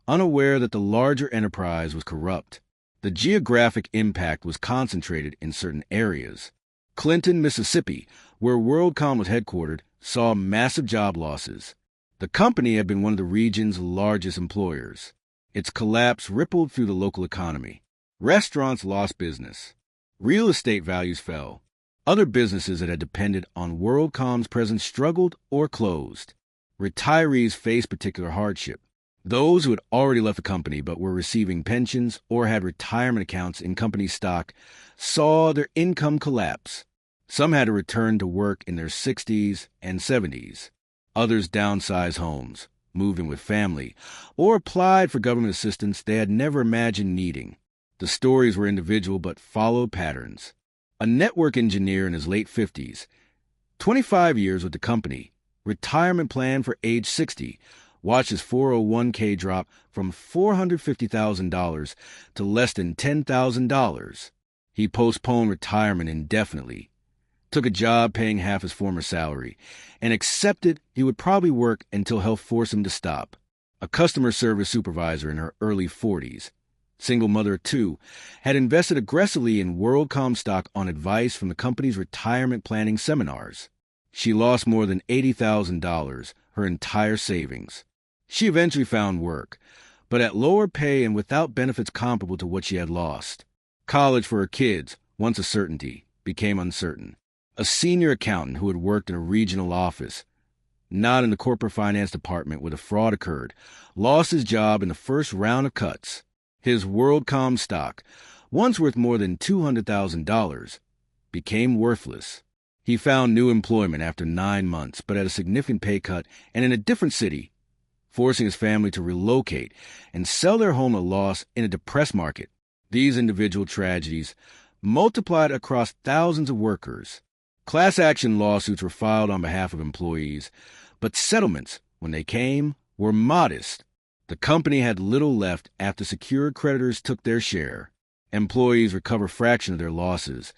unaware that the larger enterprise was corrupt. The geographic impact was concentrated in certain areas. Clinton, Mississippi, where WorldCom was headquartered, saw massive job losses. The company had been one of the region's largest employers. Its collapse rippled through the local economy. Restaurants lost business. Real estate values fell. Other businesses that had depended on WorldCom's presence struggled or closed. Retirees faced particular hardship. Those who had already left the company but were receiving pensions or had retirement accounts in company stock saw their income collapse. Some had to return to work in their 60s and 70s. Others downsized homes, moved in with family, or applied for government assistance they had never imagined needing. The stories were individual but followed patterns. A network engineer in his late 50s, 25 years with the company, retirement plan for age 60, watched his 401k drop from $450,000 to less than $10,000. He postponed retirement indefinitely, took a job paying half his former salary, and accepted he would probably work until health forced him to stop. A customer service supervisor in her early 40s, single mother of two, had invested aggressively in WorldCom stock on advice from the company's retirement planning seminars. She lost more than $80,000, her entire savings. She eventually found work, but at lower pay and without benefits comparable to what she had lost. College for her kids, once a certainty, became uncertain. A senior accountant who had worked in a regional office, not in the corporate finance department where the fraud occurred, lost his job in the first round of cuts. His WorldCom stock, once worth more than $200,000, became worthless. He found new employment after 9 months, but at a significant pay cut and in a different city, forcing his family to relocate and sell their home at a loss in a depressed market. These individual tragedies multiplied across thousands of workers. Class action lawsuits were filed on behalf of employees, but settlements, when they came, were modest. The company had little left after secured creditors took their share. Employees recovered a fraction of their losses,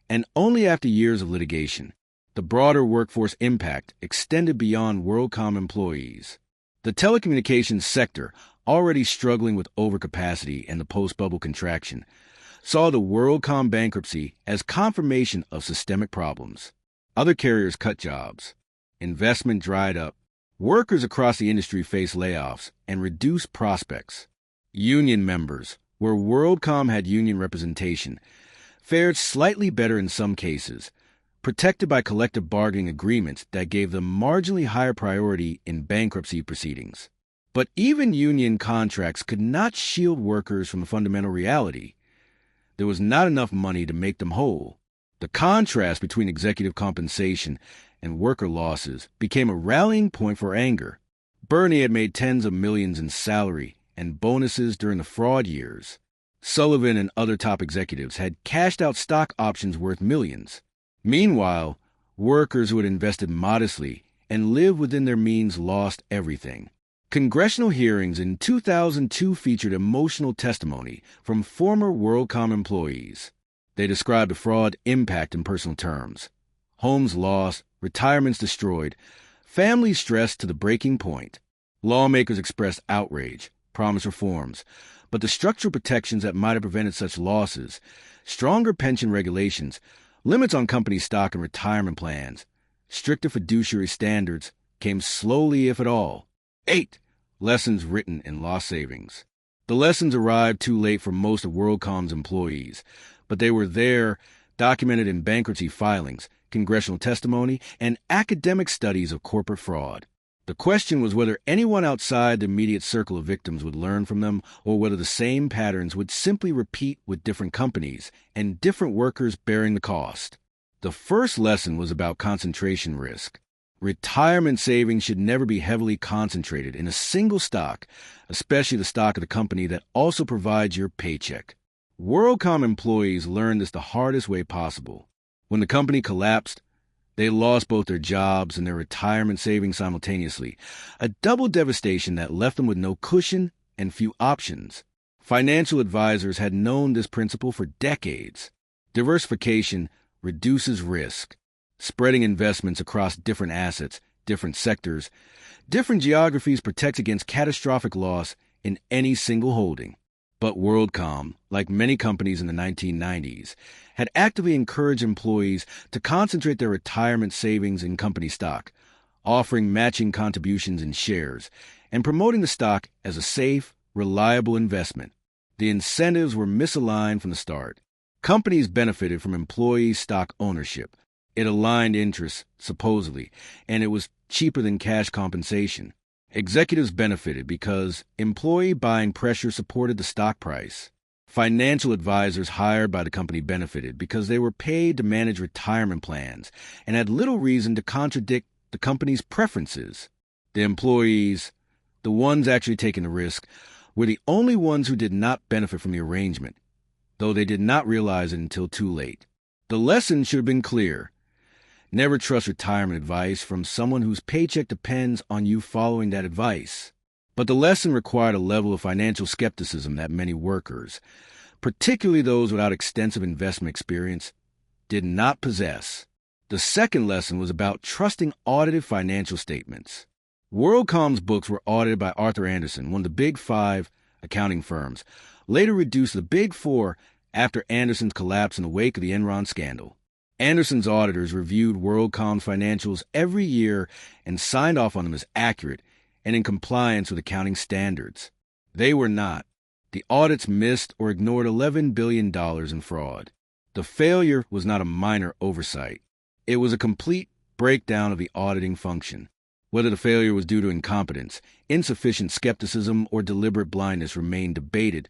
and only after years of litigation. The broader workforce impact extended beyond WorldCom employees. The telecommunications sector, already struggling with overcapacity and the post-bubble contraction, saw the WorldCom bankruptcy as confirmation of systemic problems. Other carriers cut jobs. Investment dried up. Workers across the industry faced layoffs and reduced prospects. Union members, where WorldCom had union representation, fared slightly better in some cases, protected by collective bargaining agreements that gave them marginally higher priority in bankruptcy proceedings. But even union contracts could not shield workers from the fundamental reality. There was not enough money to make them whole. The contrast between executive compensation and worker losses became a rallying point for anger. Bernie had made tens of millions in salary and bonuses during the fraud years. Sullivan and other top executives had cashed out stock options worth millions. Meanwhile, workers who had invested modestly and lived within their means lost everything. Congressional hearings in 2002 featured emotional testimony from former WorldCom employees. They described the fraud impact in personal terms. Homes lost, retirements destroyed, families stressed to the breaking point. Lawmakers expressed outrage, promised reforms, but the structural protections that might have prevented such losses, stronger pension regulations, limits on company stock and retirement plans, stricter fiduciary standards, came slowly if at all. 8. Lessons written in lost savings. The lessons arrived too late for most of WorldCom's employees, but they were there, documented in bankruptcy filings, congressional testimony, and academic studies of corporate fraud. The question was whether anyone outside the immediate circle of victims would learn from them, or whether the same patterns would simply repeat with different companies and different workers bearing the cost. The first lesson was about concentration risk. Retirement savings should never be heavily concentrated in a single stock, especially the stock of the company that also provides your paycheck. WorldCom employees learned this the hardest way possible. When the company collapsed, they lost both their jobs and their retirement savings simultaneously, a double devastation that left them with no cushion and few options. Financial advisors had known this principle for decades. Diversification reduces risk. Spreading investments across different assets, different sectors, different geographies protects against catastrophic loss in any single holding. But WorldCom, like many companies in the 1990s, had actively encouraged employees to concentrate their retirement savings in company stock, offering matching contributions in shares, and promoting the stock as a safe, reliable investment. The incentives were misaligned from the start. Companies benefited from employee stock ownership. It aligned interests, supposedly, and it was cheaper than cash compensation. Executives benefited because employee buying pressure supported the stock price. Financial advisors hired by the company benefited because they were paid to manage retirement plans and had little reason to contradict the company's preferences. The employees, the ones actually taking the risk, were the only ones who did not benefit from the arrangement, though they did not realize it until too late. The lesson should have been clear. Never trust retirement advice from someone whose paycheck depends on you following that advice. But the lesson required a level of financial skepticism that many workers, particularly those without extensive investment experience, did not possess. The second lesson was about trusting audited financial statements. WorldCom's books were audited by Arthur Andersen, one of the Big Five accounting firms, later reduced to the Big Four after Andersen's collapse in the wake of the Enron scandal. Andersen's auditors reviewed WorldCom's financials every year and signed off on them as accurate and in compliance with accounting standards. They were not. The audits missed or ignored $11 billion in fraud. The failure was not a minor oversight. It was a complete breakdown of the auditing function. Whether the failure was due to incompetence, insufficient skepticism, or deliberate blindness remained debated,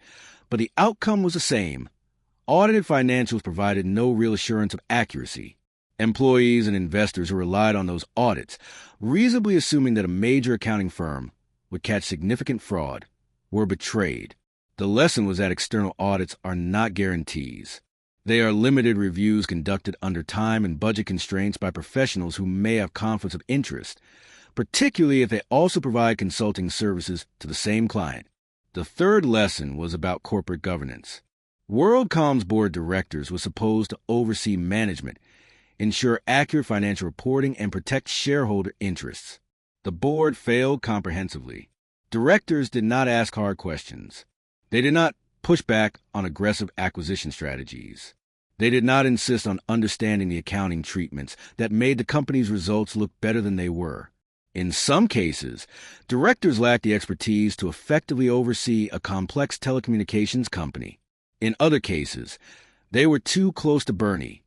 but the outcome was the same. Audited financials provided no real assurance of accuracy. Employees and investors who relied on those audits, reasonably assuming that a major accounting firm would catch significant fraud, were betrayed. The lesson was that external audits are not guarantees. They are limited reviews conducted under time and budget constraints by professionals who may have conflicts of interest, particularly if they also provide consulting services to the same client. The third lesson was about corporate governance. WorldCom's board of directors was supposed to oversee management, ensure accurate financial reporting, and protect shareholder interests. The board failed comprehensively. Directors did not ask hard questions. They did not push back on aggressive acquisition strategies. They did not insist on understanding the accounting treatments that made the company's results look better than they were. In some cases, directors lacked the expertise to effectively oversee a complex telecommunications company. In other cases, they were too close to Bernie,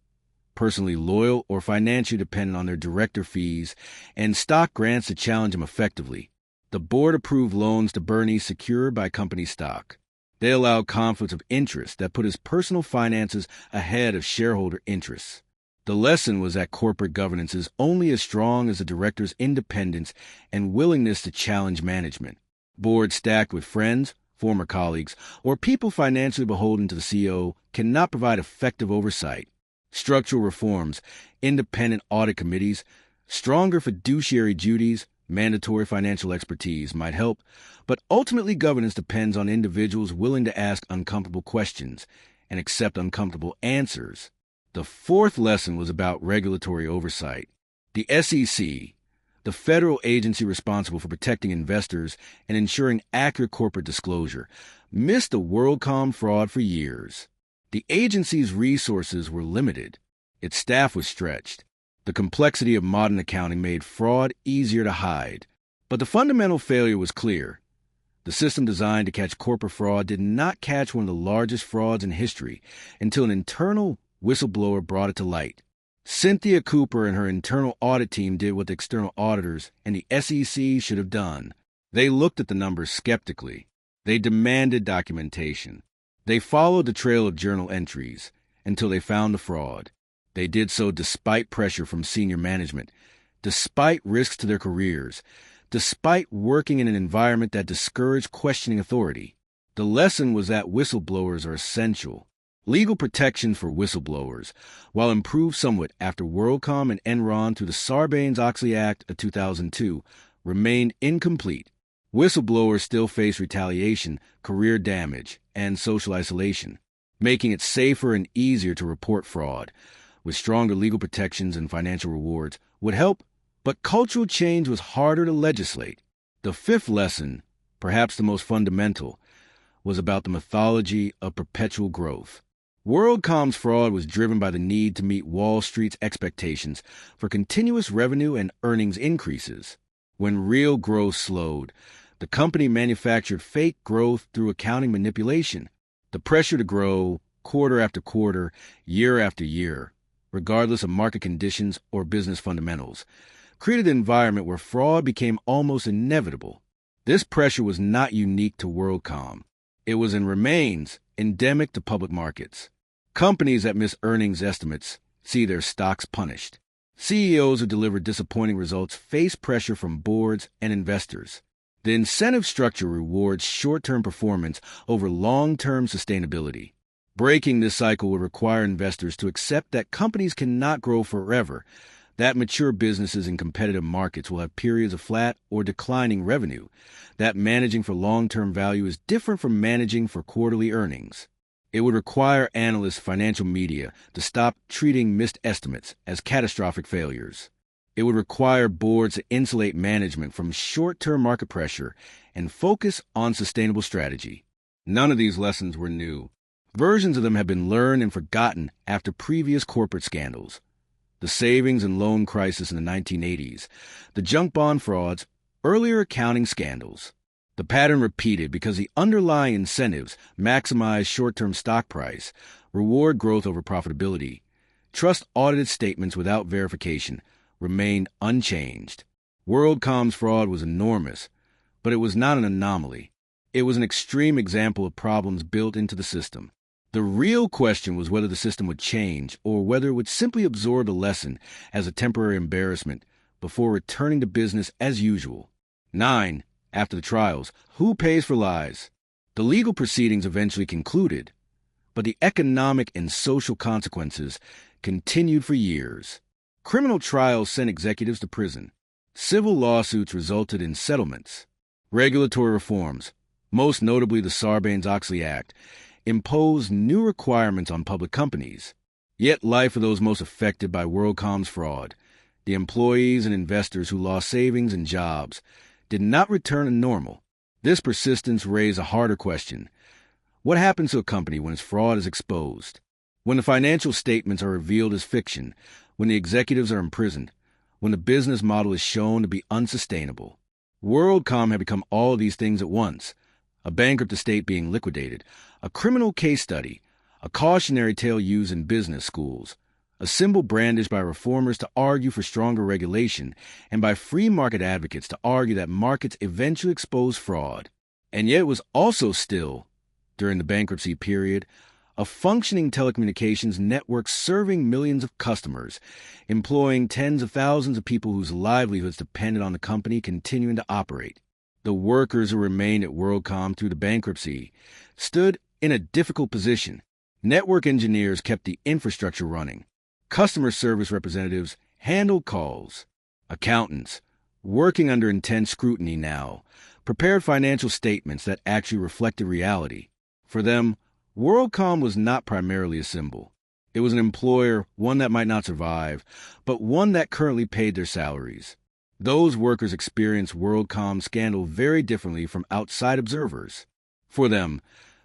personally loyal or financially dependent on their director fees and stock grants to challenge him effectively. The board approved loans to Bernie secured by company stock. They allowed conflicts of interest that put his personal finances ahead of shareholder interests. The lesson was that corporate governance is only as strong as the director's independence and willingness to challenge management. Boards stacked with friends, former colleagues, or people financially beholden to the CEO cannot provide effective oversight. Structural reforms, independent audit committees, stronger fiduciary duties, mandatory financial expertise might help, but ultimately governance depends on individuals willing to ask uncomfortable questions and accept uncomfortable answers. The fourth lesson was about regulatory oversight. The SEC, the federal agency responsible for protecting investors and ensuring accurate corporate disclosure, missed the WorldCom fraud for years. The agency's resources were limited. Its staff was stretched. The complexity of modern accounting made fraud easier to hide. But the fundamental failure was clear. The system designed to catch corporate fraud did not catch one of the largest frauds in history until an internal whistleblower brought it to light. Cynthia Cooper and her internal audit team did what the external auditors and the SEC should have done. They looked at the numbers skeptically. They demanded documentation. They followed the trail of journal entries until they found the fraud. They did so despite pressure from senior management, despite risks to their careers, despite working in an environment that discouraged questioning authority. The lesson was that whistleblowers are essential. Legal protections for whistleblowers, while improved somewhat after WorldCom and Enron through the Sarbanes-Oxley Act of 2002, remained incomplete. Whistleblowers still face retaliation, career damage, and social isolation, making it safer and easier to report fraud, with stronger legal protections and financial rewards, would help, but cultural change was harder to legislate. The fifth lesson, perhaps the most fundamental, was about the mythology of perpetual growth. WorldCom's fraud was driven by the need to meet Wall Street's expectations for continuous revenue and earnings increases. When real growth slowed, the company manufactured fake growth through accounting manipulation. The pressure to grow quarter after quarter, year after year, regardless of market conditions or business fundamentals, created an environment where fraud became almost inevitable. This pressure was not unique to WorldCom. It was and remains endemic to public markets. Companies that miss earnings estimates see their stocks punished. CEOs who deliver disappointing results face pressure from boards and investors. The incentive structure rewards short-term performance over long-term sustainability. Breaking this cycle would require investors to accept that companies cannot grow forever, that mature businesses in competitive markets will have periods of flat or declining revenue, that managing for long-term value is different from managing for quarterly earnings. It would require analysts, financial media, to stop treating missed estimates as catastrophic failures. It would require boards to insulate management from short-term market pressure and focus on sustainable strategy. None of these lessons were new. Versions of them have been learned and forgotten after previous corporate scandals. The savings and loan crisis in the 1980s, the junk bond frauds, earlier accounting scandals. The pattern repeated because the underlying incentives maximize short-term stock price, reward growth over profitability. Trust audited statements without verification remained unchanged. WorldCom's fraud was enormous, but it was not an anomaly. It was an extreme example of problems built into the system. The real question was whether the system would change or whether it would simply absorb the lesson as a temporary embarrassment before returning to business as usual. 9. After the trials, who pays for lies? The legal proceedings eventually concluded, but the economic and social consequences continued for years. Criminal trials sent executives to prison. Civil lawsuits resulted in settlements. Regulatory reforms, most notably the Sarbanes-Oxley Act, imposed new requirements on public companies. Yet life for those most affected by WorldCom's fraud, the employees and investors who lost savings and jobs, did not return to normal. This persistence raised a harder question. What happens to a company when its fraud is exposed? When the financial statements are revealed as fiction, when the executives are imprisoned, when the business model is shown to be unsustainable? WorldCom had become all of these things at once. A bankrupt estate being liquidated, a criminal case study, a cautionary tale used in business schools, a symbol brandished by reformers to argue for stronger regulation and by free market advocates to argue that markets eventually expose fraud. And yet it was also still, during the bankruptcy period, a functioning telecommunications network serving millions of customers, employing tens of thousands of people whose livelihoods depended on the company continuing to operate. The workers who remained at WorldCom through the bankruptcy stood in a difficult position. Network engineers kept the infrastructure running. Customer service representatives handled calls. Accountants, working under intense scrutiny now, prepared financial statements that actually reflected reality. For them, WorldCom was not primarily a symbol. It was an employer, one that might not survive, but one that currently paid their salaries. Those workers experienced WorldCom's scandal very differently from outside observers. For them,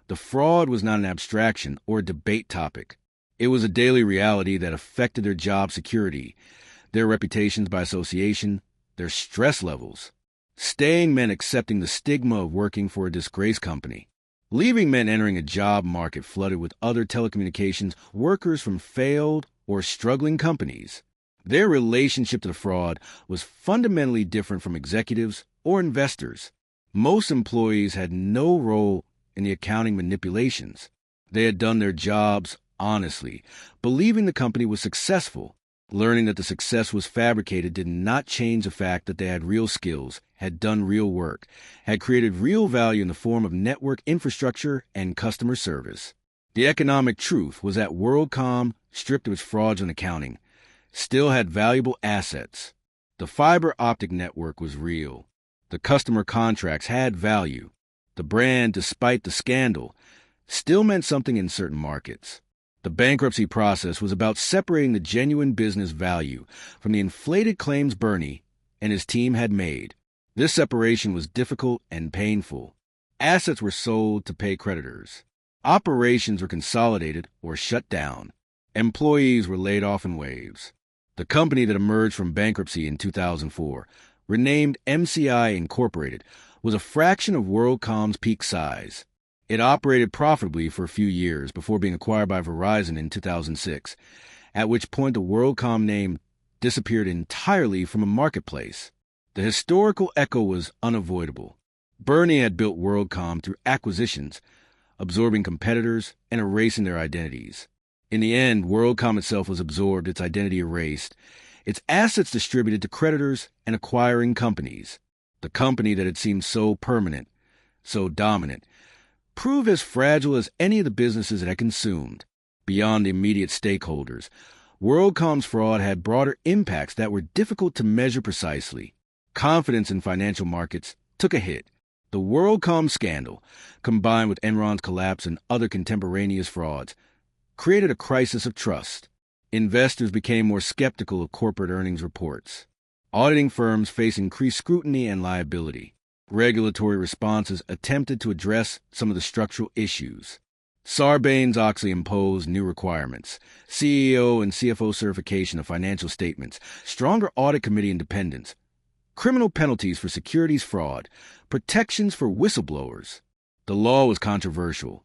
the fraud was not an abstraction or a debate topic. It was a daily reality that affected their job security, their reputations by association, their stress levels. Staying meant accepting the stigma of working for a disgraced company. Leaving meant entering a job market flooded with other telecommunications workers from failed or struggling companies. Their relationship to the fraud was fundamentally different from executives or investors. Most employees had no role in the accounting manipulations. They had done their jobs honestly, believing the company was successful. Learning that the success was fabricated did not change the fact that they had real skills, had done real work, had created real value in the form of network infrastructure and customer service. The economic truth was that WorldCom, stripped of its fraudulent accounting, still had valuable assets. The fiber optic network was real. The customer contracts had value. The brand, despite the scandal, still meant something in certain markets. The bankruptcy process was about separating the genuine business value from the inflated claims Bernie and his team had made. This separation was difficult and painful. Assets were sold to pay creditors. Operations were consolidated or shut down. Employees were laid off in waves. The company that emerged from bankruptcy in 2004, renamed MCI Incorporated, was a fraction of WorldCom's peak size. It operated profitably for a few years before being acquired by Verizon in 2006, at which point the WorldCom name disappeared entirely from a marketplace. The historical echo was unavoidable. Bernie had built WorldCom through acquisitions, absorbing competitors and erasing their identities. In the end, WorldCom itself was absorbed, its identity erased, its assets distributed to creditors and acquiring companies. The company that had seemed so permanent, so dominant, proved as fragile as any of the businesses it had consumed. Beyond the immediate stakeholders, WorldCom's fraud had broader impacts that were difficult to measure precisely. Confidence in financial markets took a hit. The WorldCom scandal, combined with Enron's collapse and other contemporaneous frauds, created a crisis of trust. Investors became more skeptical of corporate earnings reports. Auditing firms faced increased scrutiny and liability. Regulatory responses attempted to address some of the structural issues. Sarbanes-Oxley imposed new requirements: CEO and CFO certification of financial statements, stronger audit committee independence, criminal penalties for securities fraud, protections for whistleblowers. The law was controversial,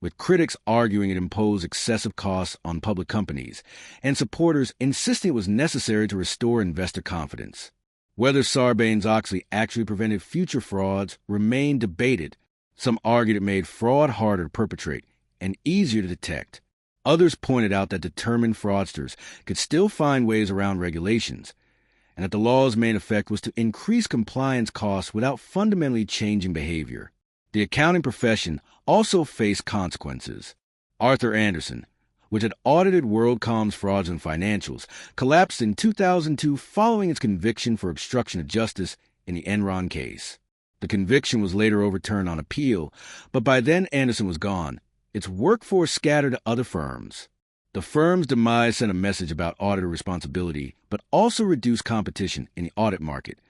with critics arguing it imposed excessive costs on public companies, and supporters insisting it was necessary to restore investor confidence. Whether Sarbanes-Oxley actually prevented future frauds remained debated. Some argued it made fraud harder to perpetrate and easier to detect. Others pointed out that determined fraudsters could still find ways around regulations, and that the law's main effect was to increase compliance costs without fundamentally changing behavior. The accounting profession also faced consequences. Arthur Andersen, which had audited WorldCom's frauds and financials, collapsed in 2002 following its conviction for obstruction of justice in the Enron case. The conviction was later overturned on appeal, but by then Andersen was gone, its workforce scattered to other firms. The firm's demise sent a message about auditor responsibility, but also reduced competition in the audit market,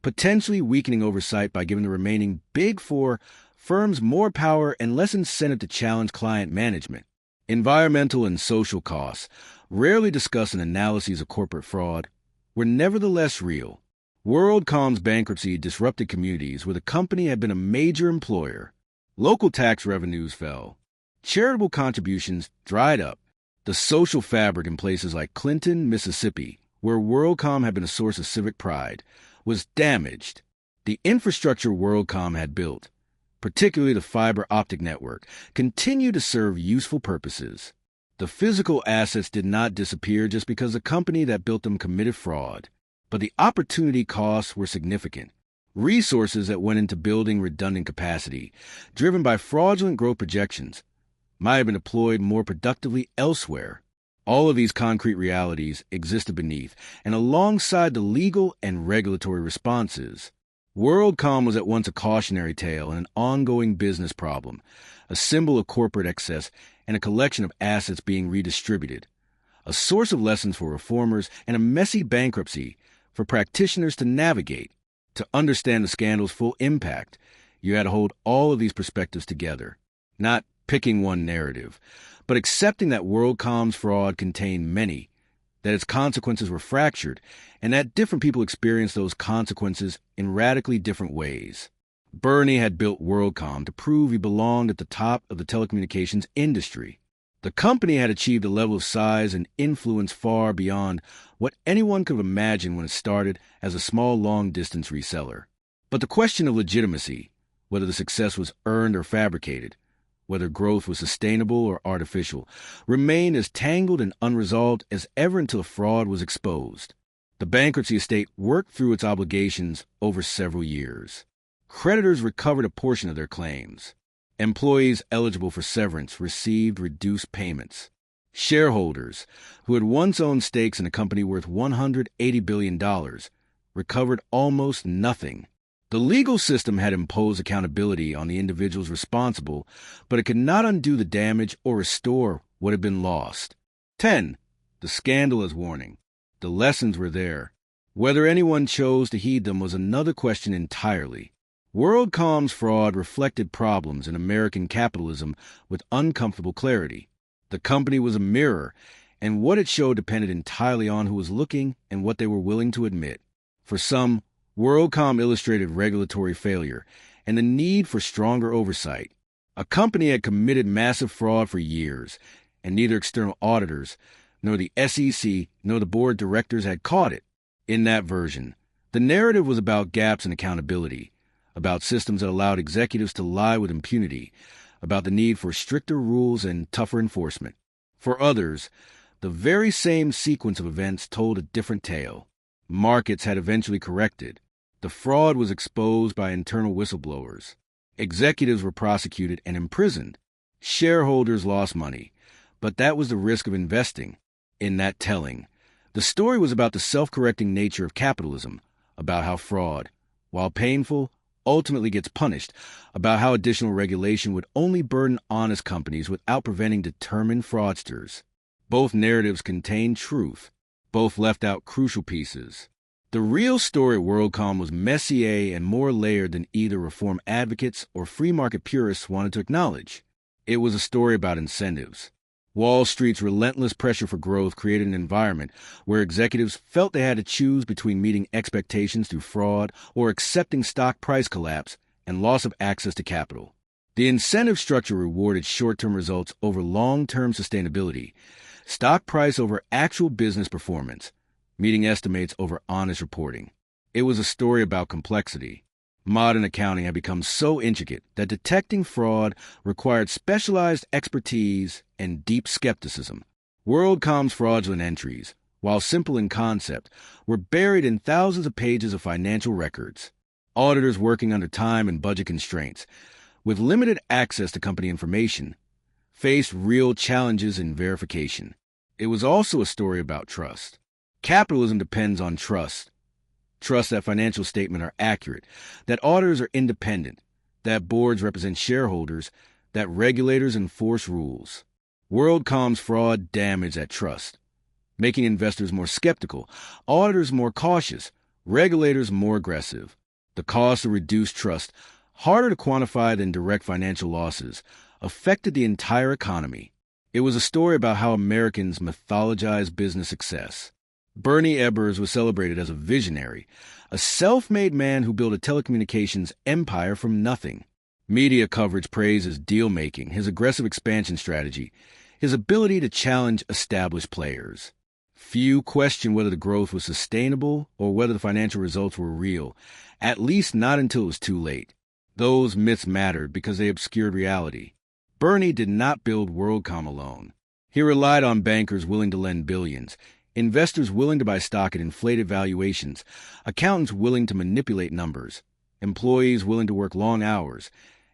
potentially weakening oversight by giving the remaining Big Four firms more power and less incentive to challenge client management. Environmental and social costs, rarely discussed in analyses of corporate fraud, were nevertheless real. WorldCom's bankruptcy disrupted communities where the company had been a major employer. Local tax revenues fell. Charitable contributions dried up. The social fabric in places like Clinton, Mississippi, where WorldCom had been a source of civic pride, was damaged. The infrastructure WorldCom had built, particularly the fiber optic network, continued to serve useful purposes. The physical assets did not disappear just because the company that built them committed fraud, but the opportunity costs were significant. Resources that went into building redundant capacity, driven by fraudulent growth projections, might have been deployed more productively elsewhere. All of these concrete realities existed beneath and alongside the legal and regulatory responses. WorldCom was at once a cautionary tale and an ongoing business problem, a symbol of corporate excess and a collection of assets being redistributed, a source of lessons for reformers and a messy bankruptcy for practitioners to navigate. To understand the scandal's full impact, you had to hold all of these perspectives together, not picking one narrative, but accepting that WorldCom's fraud contained many, that its consequences were fractured, and that different people experienced those consequences in radically different ways. Bernie had built WorldCom to prove he belonged at the top of the telecommunications industry. The company had achieved a level of size and influence far beyond what anyone could have imagined when it started as a small long-distance reseller. But the question of legitimacy, whether the success was earned or fabricated, whether growth was sustainable or artificial, remained as tangled and unresolved as ever until fraud was exposed. The bankruptcy estate worked through its obligations over several years. Creditors recovered a portion of their claims. Employees eligible for severance received reduced payments. Shareholders, who had once owned stakes in a company worth $180 billion, recovered almost nothing. The legal system had imposed accountability on the individuals responsible, but it could not undo the damage or restore what had been lost. 10. The scandalous warning. The lessons were there. Whether anyone chose to heed them was another question entirely. WorldCom's fraud reflected problems in American capitalism with uncomfortable clarity. The company was a mirror, and what it showed depended entirely on who was looking and what they were willing to admit. For some, WorldCom illustrated regulatory failure and the need for stronger oversight. A company had committed massive fraud for years, and neither external auditors, nor the SEC, nor the board of directors had caught it. In that version, the narrative was about gaps in accountability, about systems that allowed executives to lie with impunity, about the need for stricter rules and tougher enforcement. For others, the very same sequence of events told a different tale. Markets had eventually corrected. The fraud was exposed by internal whistleblowers. Executives were prosecuted and imprisoned. Shareholders lost money, but that was the risk of investing. In that telling, the story was about the self-correcting nature of capitalism, about how fraud, while painful, ultimately gets punished, about how additional regulation would only burden honest companies without preventing determined fraudsters. Both narratives contained truth. Both left out crucial pieces. The real story at WorldCom was messier and more layered than either reform advocates or free market purists wanted to acknowledge. It was a story about incentives. Wall Street's relentless pressure for growth created an environment where executives felt they had to choose between meeting expectations through fraud or accepting stock price collapse and loss of access to capital. The incentive structure rewarded short-term results over long-term sustainability, stock price over actual business performance, meeting estimates over honest reporting. It was a story about complexity. Modern accounting had become so intricate that detecting fraud required specialized expertise and deep skepticism. WorldCom's fraudulent entries, while simple in concept, were buried in thousands of pages of financial records. Auditors working under time and budget constraints, with limited access to company information, faced real challenges in verification. It was also a story about trust. Capitalism depends on trust. Trust that financial statements are accurate, that auditors are independent, that boards represent shareholders, that regulators enforce rules. WorldCom's fraud damaged that trust, making investors more skeptical, auditors more cautious, regulators more aggressive. The cost of reduced trust, harder to quantify than direct financial losses, affected the entire economy. It was a story about how Americans mythologize business success. Bernie Ebbers was celebrated as a visionary, a self-made man who built a telecommunications empire from nothing. Media coverage praised his deal-making, his aggressive expansion strategy, his ability to challenge established players. Few questioned whether the growth was sustainable or whether the financial results were real, at least not until it was too late. Those myths mattered because they obscured reality. Bernie did not build WorldCom alone. He relied on bankers willing to lend billions, investors willing to buy stock at inflated valuations, accountants willing to manipulate numbers, employees willing to work long hours,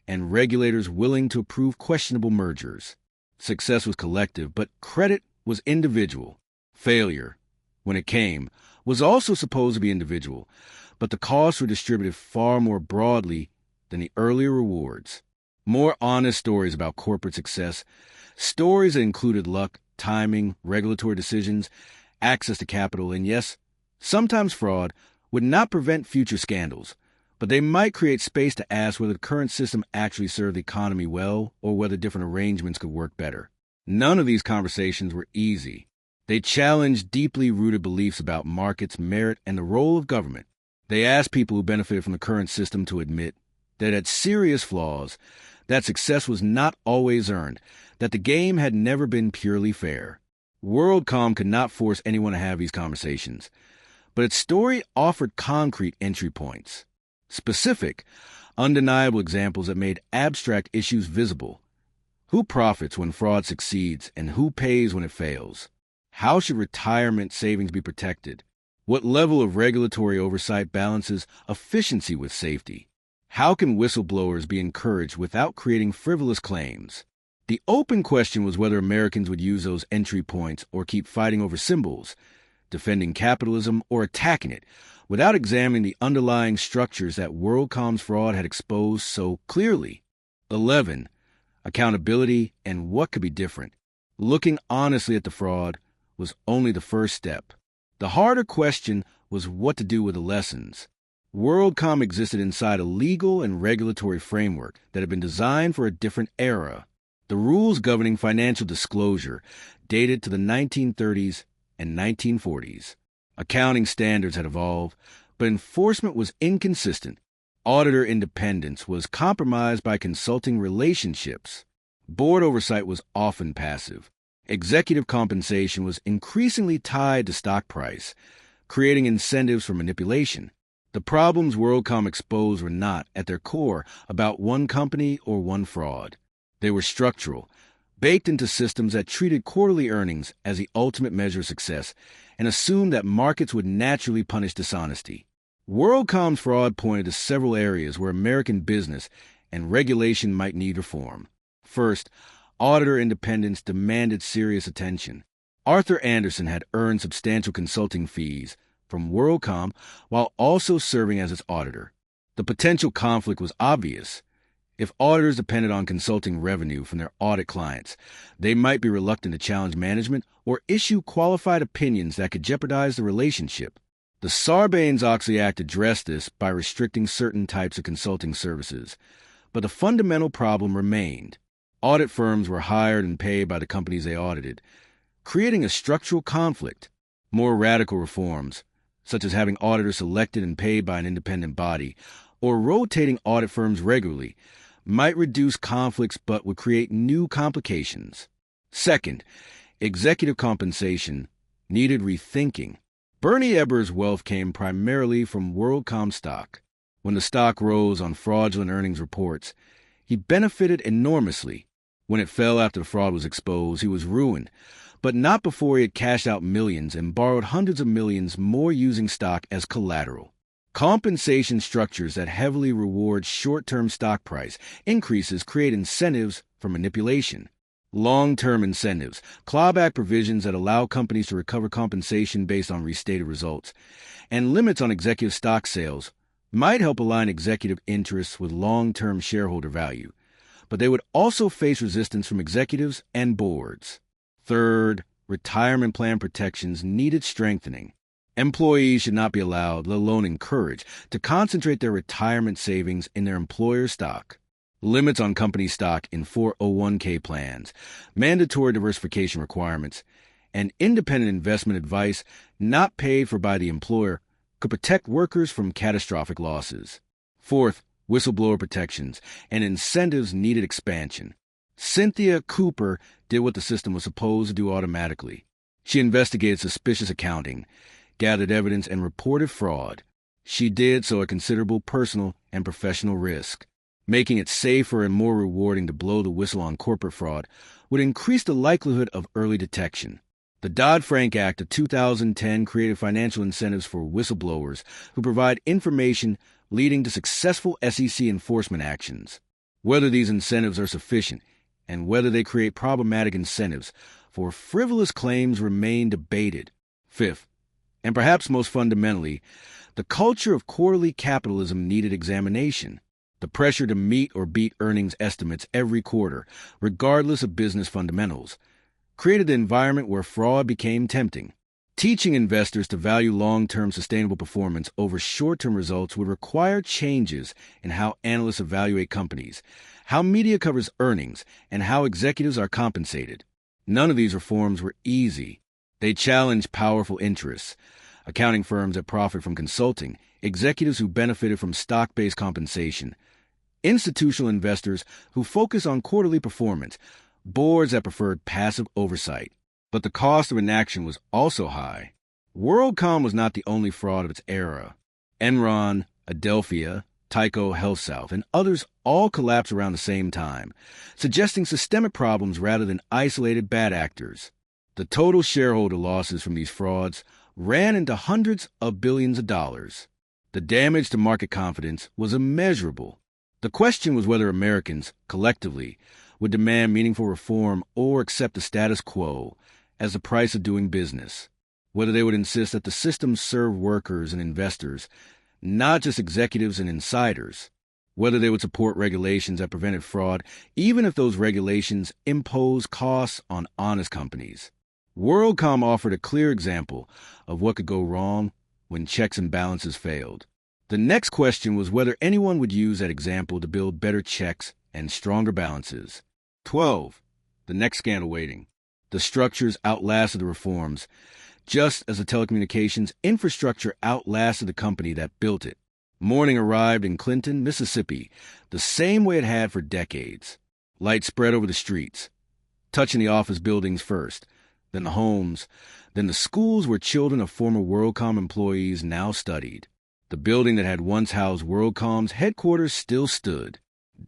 and regulators willing to approve questionable mergers. Success was collective, but credit was individual. Failure, when it came, was also supposed to be individual, but the costs were distributed far more broadly than the earlier rewards. More honest stories about corporate success, stories that included luck, timing, regulatory decisions, access to capital, and yes, sometimes fraud, would not prevent future scandals, but they might create space to ask whether the current system actually served the economy well or whether different arrangements could work better. None of these conversations were easy. They challenged deeply rooted beliefs about markets, merit, and the role of government. They asked people who benefited from the current system to admit that it had serious flaws, that success was not always earned, that the game had never been purely fair. WorldCom could not force anyone to have these conversations, but its story offered concrete entry points. Specific, undeniable examples that made abstract issues visible. Who profits when fraud succeeds and who pays when it fails? How should retirement savings be protected? What level of regulatory oversight balances efficiency with safety? How can whistleblowers be encouraged without creating frivolous claims? The open question was whether Americans would use those entry points or keep fighting over symbols, defending capitalism or attacking it, without examining the underlying structures that WorldCom's fraud had exposed so clearly. 11. Accountability and what could be different. Looking honestly at the fraud was only the first step. The harder question was what to do with the lessons. WorldCom existed inside a legal and regulatory framework that had been designed for a different era. The rules governing financial disclosure dated to the 1930s and 1940s. Accounting standards had evolved, but enforcement was inconsistent. Auditor independence was compromised by consulting relationships. Board oversight was often passive. Executive compensation was increasingly tied to stock price, creating incentives for manipulation. The problems WorldCom exposed were not, at their core, about one company or one fraud. They were structural, baked into systems that treated quarterly earnings as the ultimate measure of success and assumed that markets would naturally punish dishonesty. WorldCom's fraud pointed to several areas where American business and regulation might need reform. First, auditor independence demanded serious attention. Arthur Andersen had earned substantial consulting fees from WorldCom while also serving as its auditor. The potential conflict was obvious. If auditors depended on consulting revenue from their audit clients, they might be reluctant to challenge management or issue qualified opinions that could jeopardize the relationship. The Sarbanes-Oxley Act addressed this by restricting certain types of consulting services, but the fundamental problem remained. Audit firms were hired and paid by the companies they audited, creating a structural conflict. More radical reforms, such as having auditors selected and paid by an independent body, or rotating audit firms regularly, might reduce conflicts but would create new complications. Second, executive compensation needed rethinking. Bernie Ebbers' wealth came primarily from WorldCom stock. When the stock rose on fraudulent earnings reports, he benefited enormously. When it fell after the fraud was exposed, he was ruined, but not before he had cashed out millions and borrowed hundreds of millions more using stock as collateral. Compensation structures that heavily reward short-term stock price increases create incentives for manipulation. Long-term incentives, clawback provisions that allow companies to recover compensation based on restated results, and limits on executive stock sales might help align executive interests with long-term shareholder value, but they would also face resistance from executives and boards. Third, retirement plan protections needed strengthening. Employees should not be allowed, let alone encouraged, to concentrate their retirement savings in their employer's stock. Limits on company stock in 401k plans, mandatory diversification requirements, and independent investment advice not paid for by the employer could protect workers from catastrophic losses. Fourth, whistleblower protections and incentives needed expansion. Cynthia Cooper did what the system was supposed to do automatically. She investigated suspicious accounting, gathered evidence, and reported fraud. She did so at considerable personal and professional risk. Making it safer and more rewarding to blow the whistle on corporate fraud would increase the likelihood of early detection. The Dodd-Frank Act of 2010 created financial incentives for whistleblowers who provide information leading to successful SEC enforcement actions. Whether these incentives are sufficient and whether they create problematic incentives for frivolous claims remain debated. Fifth, and perhaps most fundamentally, the culture of quarterly capitalism needed examination. The pressure to meet or beat earnings estimates every quarter, regardless of business fundamentals, created an environment where fraud became tempting. Teaching investors to value long-term sustainable performance over short-term results would require changes in how analysts evaluate companies, how media covers earnings, and how executives are compensated. None of these reforms were easy. They challenged powerful interests, accounting firms that profit from consulting, executives who benefited from stock-based compensation, institutional investors who focus on quarterly performance, boards that preferred passive oversight. But the cost of inaction was also high. WorldCom was not the only fraud of its era. Enron, Adelphia, Tyco, HealthSouth, and others all collapsed around the same time, suggesting systemic problems rather than isolated bad actors. The total shareholder losses from these frauds ran into hundreds of billions of dollars. The damage to market confidence was immeasurable. The question was whether Americans, collectively, would demand meaningful reform or accept the status quo as the price of doing business, whether they would insist that the system serve workers and investors, not just executives and insiders. whether they would support regulations that prevented fraud, even if those regulations impose costs on honest companies. WorldCom offered a clear example of what could go wrong when checks and balances failed. The next question was whether anyone would use that example to build better checks and stronger balances. 12. The next scandal waiting. The structures outlasted the reforms, just as the telecommunications infrastructure outlasted the company that built it. Morning arrived in Clinton, Mississippi, the same way it had for decades. Light spread over the streets, touching the office buildings first, then the homes, then the schools where children of former WorldCom employees now studied. The building that had once housed WorldCom's headquarters still stood.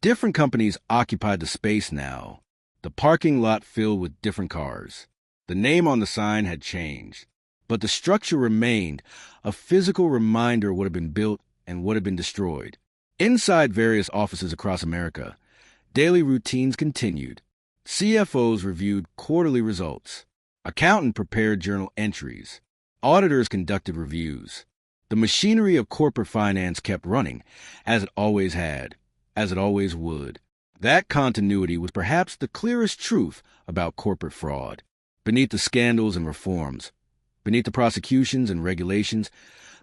Different companies occupied the space now, the parking lot filled with different cars. The name on the sign had changed, but the structure remained, a physical reminder of what had been built and what had been destroyed. Inside various offices across America, daily routines continued. CFOs reviewed quarterly results. Accountant prepared journal entries. Auditors conducted reviews. The machinery of corporate finance kept running, as it always had, as it always would. That continuity was perhaps the clearest truth about corporate fraud. Beneath the scandals and reforms, beneath the prosecutions and regulations,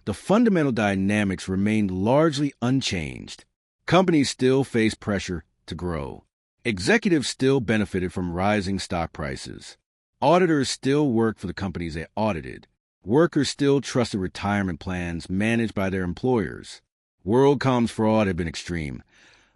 the fundamental dynamics remained largely unchanged. Companies still faced pressure to grow. Executives still benefited from rising stock prices. Auditors still worked for the companies they audited. Workers still trusted retirement plans managed by their employers. WorldCom's fraud had been extreme,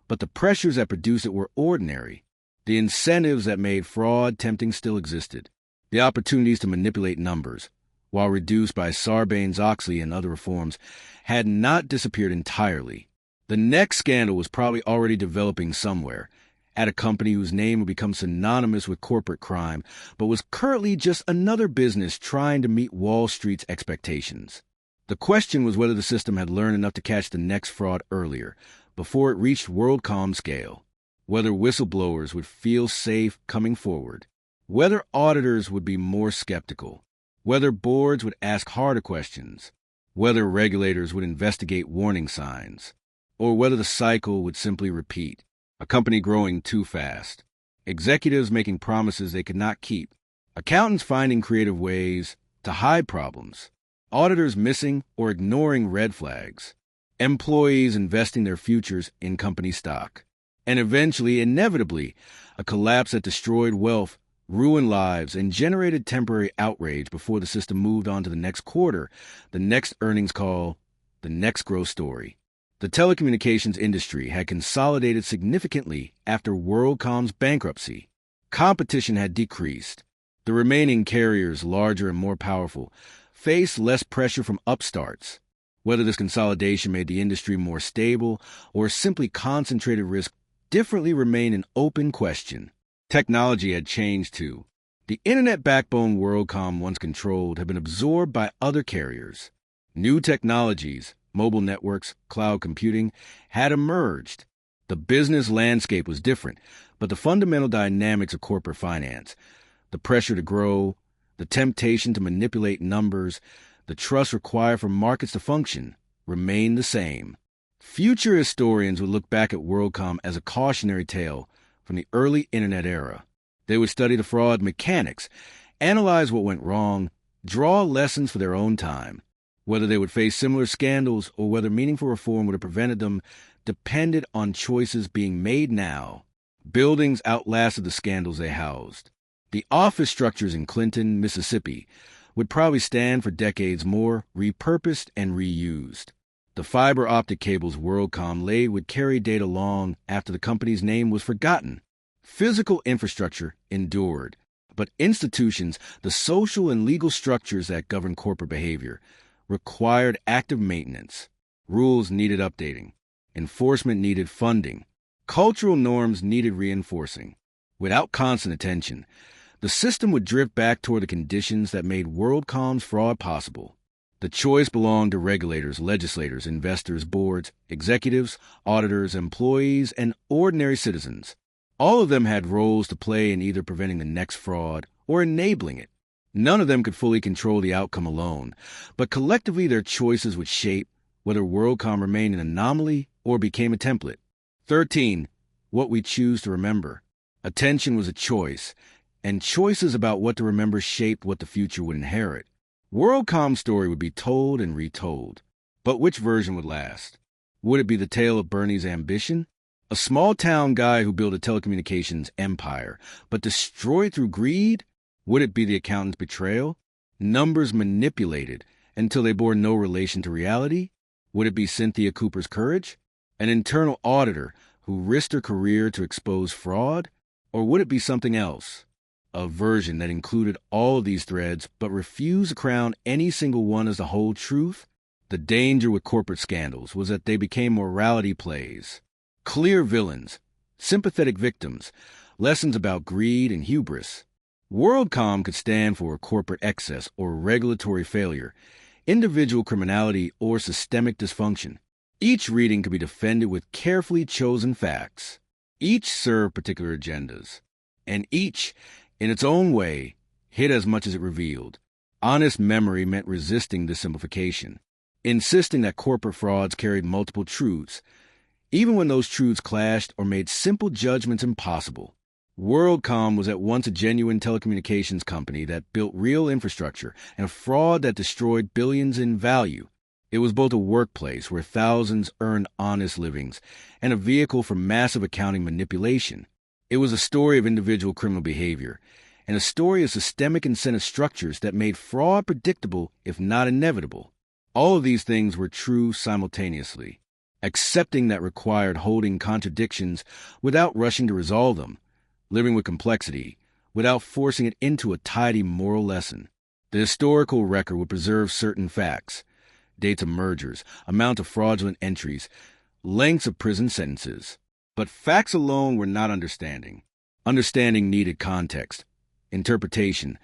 but the pressures that produced it were ordinary. The incentives that made fraud tempting still existed. The opportunities to manipulate numbers, while reduced by Sarbanes-Oxley and other reforms, had not disappeared entirely. The next scandal was probably already developing somewhere, at a company whose name would become synonymous with corporate crime, but was currently just another business trying to meet Wall Street's expectations. The question was whether the system had learned enough to catch the next fraud earlier, before it reached WorldCom scale, whether whistleblowers would feel safe coming forward, whether auditors would be more skeptical, whether boards would ask harder questions, whether regulators would investigate warning signs, or whether the cycle would simply repeat. A company growing too fast, executives making promises they could not keep, accountants finding creative ways to hide problems, auditors missing or ignoring red flags, employees investing their futures in company stock, and eventually, inevitably, a collapse that destroyed wealth, ruined lives, and generated temporary outrage before the system moved on to the next quarter, the next earnings call, the next growth story. The telecommunications industry had consolidated significantly after WorldCom's bankruptcy. Competition had decreased. The remaining carriers, larger and more powerful, faced less pressure from upstarts. Whether this consolidation made the industry more stable or simply concentrated risk differently remained an open question. Technology had changed too. The internet backbone WorldCom once controlled had been absorbed by other carriers. New technologies, mobile networks, cloud computing, had emerged. The business landscape was different, but the fundamental dynamics of corporate finance, the pressure to grow, the temptation to manipulate numbers, the trust required for markets to function, remained the same. Future historians would look back at WorldCom as a cautionary tale from the early internet era. They would study the fraud mechanics, analyze what went wrong, draw lessons for their own time. Whether they would face similar scandals or whether meaningful reform would have prevented them depended on choices being made now. Buildings outlasted the scandals they housed. The office structures in Clinton, Mississippi, would probably stand for decades more, repurposed and reused. The fiber optic cables WorldCom laid would carry data long after the company's name was forgotten. Physical infrastructure endured, but institutions, the social and legal structures that govern corporate behavior, required active maintenance. Rules needed updating. Enforcement needed funding. Cultural norms needed reinforcing. Without constant attention, the system would drift back toward the conditions that made WorldCom's fraud possible. The choice belonged to regulators, legislators, investors, boards, executives, auditors, employees, and ordinary citizens. All of them had roles to play in either preventing the next fraud or enabling it. None of them could fully control the outcome alone, but collectively their choices would shape whether WorldCom remained an anomaly or became a template. 13. What we choose to remember. Attention was a choice, and choices about what to remember shaped what the future would inherit. WorldCom's story would be told and retold. But which version would last? Would it be the tale of Bernie's ambition? A small-town guy who built a telecommunications empire, but destroyed through greed? Would it be the accountant's betrayal? Numbers manipulated until they bore no relation to reality? Would it be Cynthia Cooper's courage? An internal auditor who risked her career to expose fraud? Or would it be something else? A version that included all of these threads but refused to crown any single one as the whole truth? The danger with corporate scandals was that they became morality plays. Clear villains, sympathetic victims, lessons about greed and hubris. WorldCom could stand for corporate excess or regulatory failure, individual criminality or systemic dysfunction. Each reading could be defended with carefully chosen facts. Each served particular agendas, and each, in its own way, hid as much as it revealed. Honest memory meant resisting this simplification, insisting that corporate frauds carried multiple truths, even when those truths clashed or made simple judgments impossible. WorldCom was at once a genuine telecommunications company that built real infrastructure and a fraud that destroyed billions in value. It was both a workplace where thousands earned honest livings and a vehicle for massive accounting manipulation. It was a story of individual criminal behavior and a story of systemic incentive structures that made fraud predictable, if not inevitable. All of these things were true simultaneously. Accepting that required holding contradictions without rushing to resolve them, living with complexity without forcing it into a tidy moral lesson. The historical record would preserve certain facts, dates of mergers, amount of fraudulent entries, lengths of prison sentences. But facts alone were not understanding. Understanding needed context, interpretation,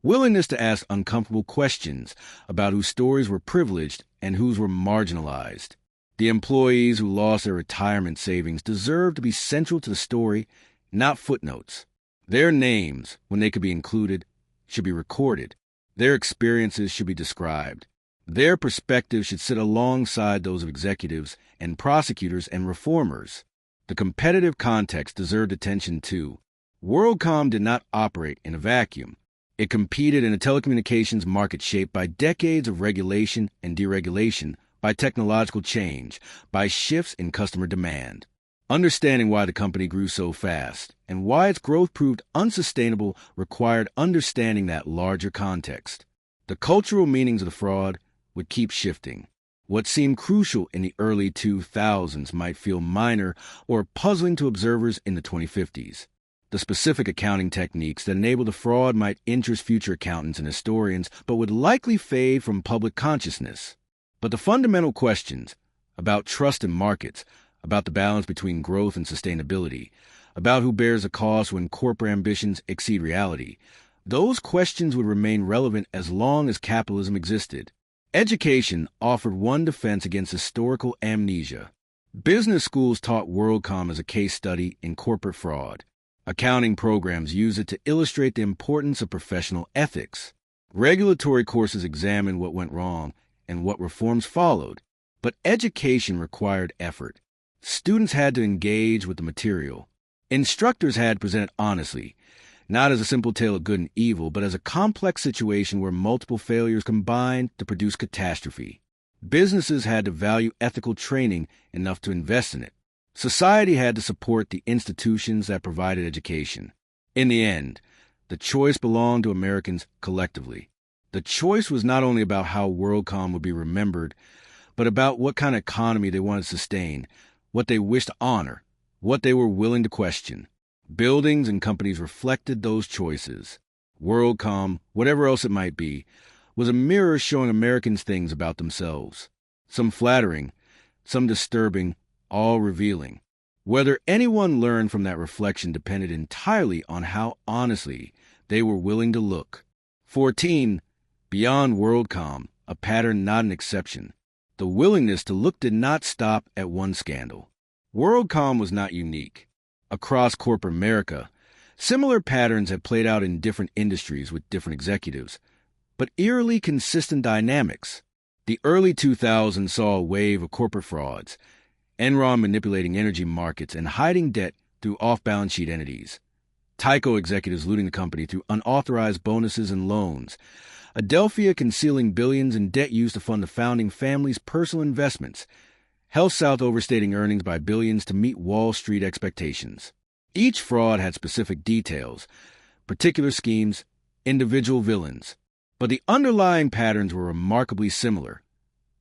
willingness to ask uncomfortable questions about whose stories were privileged and whose were marginalized. The employees who lost their retirement savings deserved to be central to the story, not footnotes. Their names, when they could be included, should be recorded. Their experiences should be described. Their perspectives should sit alongside those of executives and prosecutors and reformers. The competitive context deserved attention too. WorldCom did not operate in a vacuum. It competed in a telecommunications market shaped by decades of regulation and deregulation, by technological change, by shifts in customer demand. Understanding why the company grew so fast and why its growth proved unsustainable required understanding that larger context. The cultural meanings of the fraud would keep shifting. What seemed crucial in the early 2000s might feel minor or puzzling to observers in the 2050s. The specific accounting techniques that enabled the fraud might interest future accountants and historians, but would likely fade from public consciousness. But the fundamental questions about trust in markets, about the balance between growth and sustainability, about who bears the cost when corporate ambitions exceed reality, those questions would remain relevant as long as capitalism existed. Education offered one defense against historical amnesia. Business schools taught WorldCom as a case study in corporate fraud. Accounting programs used it to illustrate the importance of professional ethics. Regulatory courses examined what went wrong and what reforms followed. But education required effort. Students had to engage with the material. Instructors had to present it honestly, not as a simple tale of good and evil, but as a complex situation where multiple failures combined to produce catastrophe. Businesses had to value ethical training enough to invest in it. Society had to support the institutions that provided education. In the end, the choice belonged to Americans collectively. The choice was not only about how WorldCom would be remembered, but about what kind of economy they wanted to sustain, what they wished to honor, what they were willing to question. Buildings and companies reflected those choices. WorldCom, whatever else it might be, was a mirror showing Americans things about themselves. Some flattering, some disturbing, all revealing. Whether anyone learned from that reflection depended entirely on how honestly they were willing to look. 14. Beyond WorldCom, a pattern not an exception. The willingness to look did not stop at one scandal. WorldCom was not unique. Across corporate America, similar patterns have played out in different industries with different executives, but eerily consistent dynamics. The early 2000s saw a wave of corporate frauds, Enron manipulating energy markets and hiding debt through off-balance sheet entities. Tyco executives looting the company through unauthorized bonuses and loans. Adelphia concealing billions in debt used to fund the founding family's personal investments. HealthSouth overstating earnings by billions to meet Wall Street expectations. Each fraud had specific details, particular schemes, individual villains. But the underlying patterns were remarkably similar.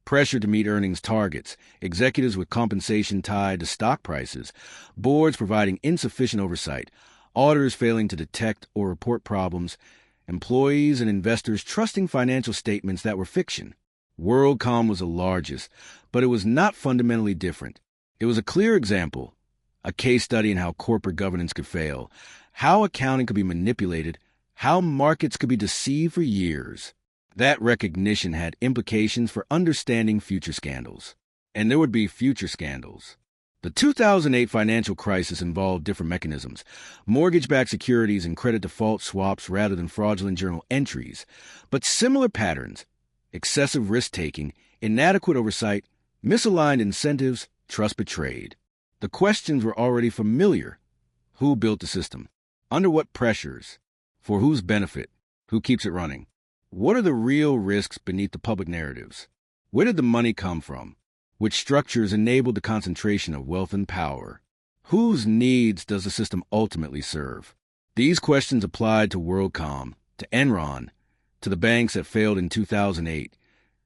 Pressure to meet earnings targets, executives with compensation tied to stock prices, boards providing insufficient oversight, auditors failing to detect or report problems, employees and investors trusting financial statements that were fiction. WorldCom was the largest, but it was not fundamentally different. It was a clear example, a case study in how corporate governance could fail, how accounting could be manipulated, how markets could be deceived for years. That recognition had implications for understanding future scandals. And there would be future scandals. The 2008 financial crisis involved different mechanisms, mortgage-backed securities and credit default swaps rather than fraudulent journal entries, but similar patterns: excessive risk-taking, inadequate oversight, misaligned incentives, trust betrayed. The questions were already familiar. Who built the system? Under what pressures? For whose benefit? Who keeps it running? What are the real risks beneath the public narratives? Where did the money come from? Which structures enabled the concentration of wealth and power? Whose needs does the system ultimately serve? These questions applied to WorldCom, to Enron, to the banks that failed in 2008,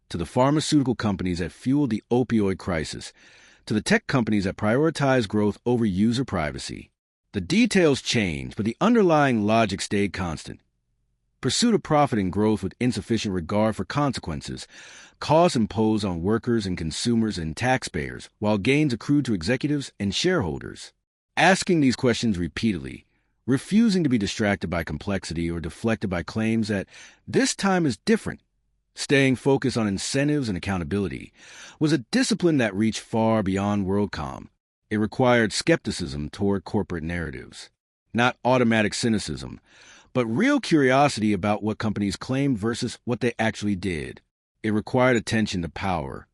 to the pharmaceutical companies that fueled the opioid crisis, to the tech companies that prioritized growth over user privacy. The details changed, but the underlying logic stayed constant. Pursuit of profit and growth with insufficient regard for consequences, costs imposed on workers and consumers and taxpayers, while gains accrued to executives and shareholders. Asking these questions repeatedly, refusing to be distracted by complexity or deflected by claims that this time is different, staying focused on incentives and accountability, was a discipline that reached far beyond WorldCom. It required skepticism toward corporate narratives, not automatic cynicism, but real curiosity about what companies claimed versus what they actually did. It required attention to power,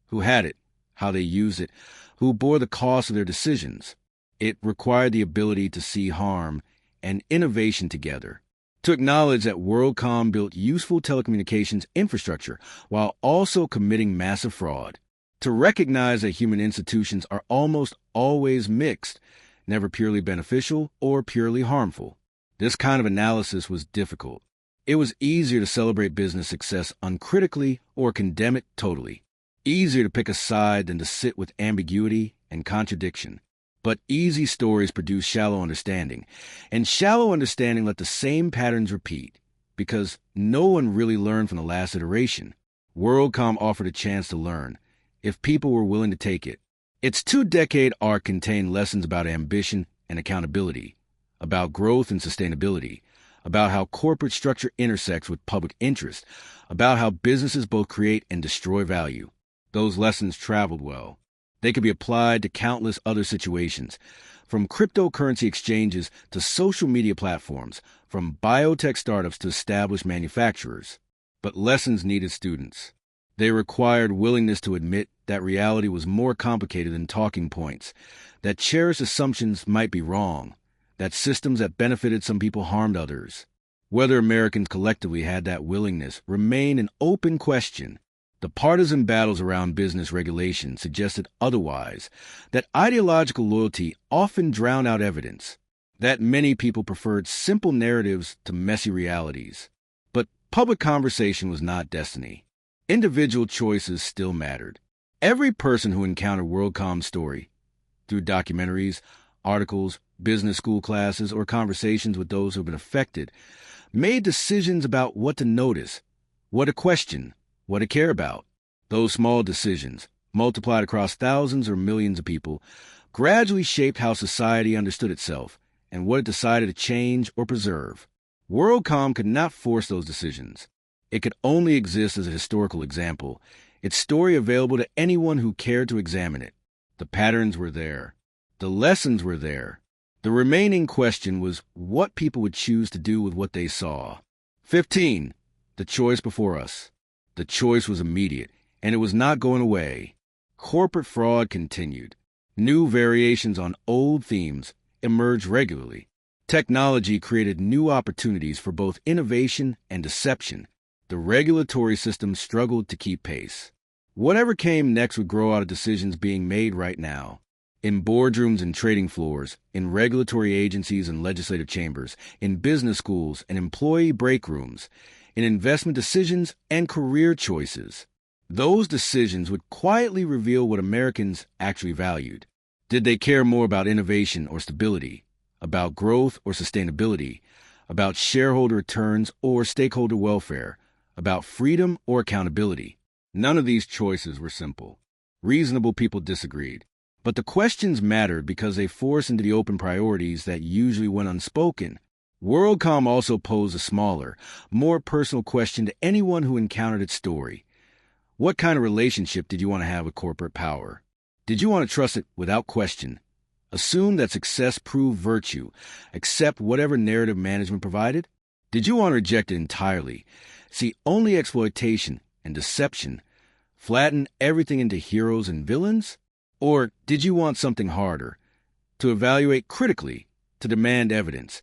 who had it, how they used it, who bore the cost of their decisions. It required the ability to see harm and innovation together, to acknowledge that WorldCom built useful telecommunications infrastructure while also committing massive fraud, to recognize that human institutions are almost always mixed, never purely beneficial or purely harmful. This kind of analysis was difficult. It was easier to celebrate business success uncritically or condemn it totally. Easier to pick a side than to sit with ambiguity and contradiction. But easy stories produce shallow understanding, and shallow understanding let the same patterns repeat, because no one really learned from the last iteration. WorldCom offered a chance to learn, if people were willing to take it. Its 2-decade arc contained lessons about ambition and accountability, about growth and sustainability, about how corporate structure intersects with public interest, about how businesses both create and destroy value. Those lessons traveled well. They could be applied to countless other situations, from cryptocurrency exchanges to social media platforms, from biotech startups to established manufacturers. But lessons needed students. They required willingness to admit that reality was more complicated than talking points, that cherished assumptions might be wrong, that systems that benefited some people harmed others. Whether Americans collectively had that willingness remained an open question. The partisan battles around business regulation suggested otherwise, that ideological loyalty often drowned out evidence, that many people preferred simple narratives to messy realities. But public conversation was not destiny. Individual choices still mattered. Every person who encountered WorldCom's story, through documentaries, articles, business school classes, or conversations with those who have been affected, made decisions about what to notice, what to question, what to care about. Those small decisions, multiplied across thousands or millions of people, gradually shaped how society understood itself and what it decided to change or preserve. WorldCom could not force those decisions. It could only exist as a historical example, its story available to anyone who cared to examine it. The patterns were there. The lessons were there. The remaining question was what people would choose to do with what they saw. 15. The choice before us. The choice was immediate, and it was not going away. Corporate fraud continued. New variations on old themes emerged regularly. Technology created new opportunities for both innovation and deception. The regulatory system struggled to keep pace. Whatever came next would grow out of decisions being made right now. In boardrooms and trading floors, in regulatory agencies and legislative chambers, in business schools and employee break rooms, in investment decisions and career choices. Those decisions would quietly reveal what Americans actually valued. Did they care more about innovation or stability, about growth or sustainability, about shareholder returns or stakeholder welfare, about freedom or accountability? None of these choices were simple. Reasonable people disagreed. But the questions mattered because they forced into the open priorities that usually went unspoken. WorldCom also posed a smaller, more personal question to anyone who encountered its story. What kind of relationship did you want to have with corporate power? Did you want to trust it without question? Assume that success proved virtue, accept whatever narrative management provided? Did you want to reject it entirely, see only exploitation and deception, flatten everything into heroes and villains? Or did you want something harder, to evaluate critically, to demand evidence,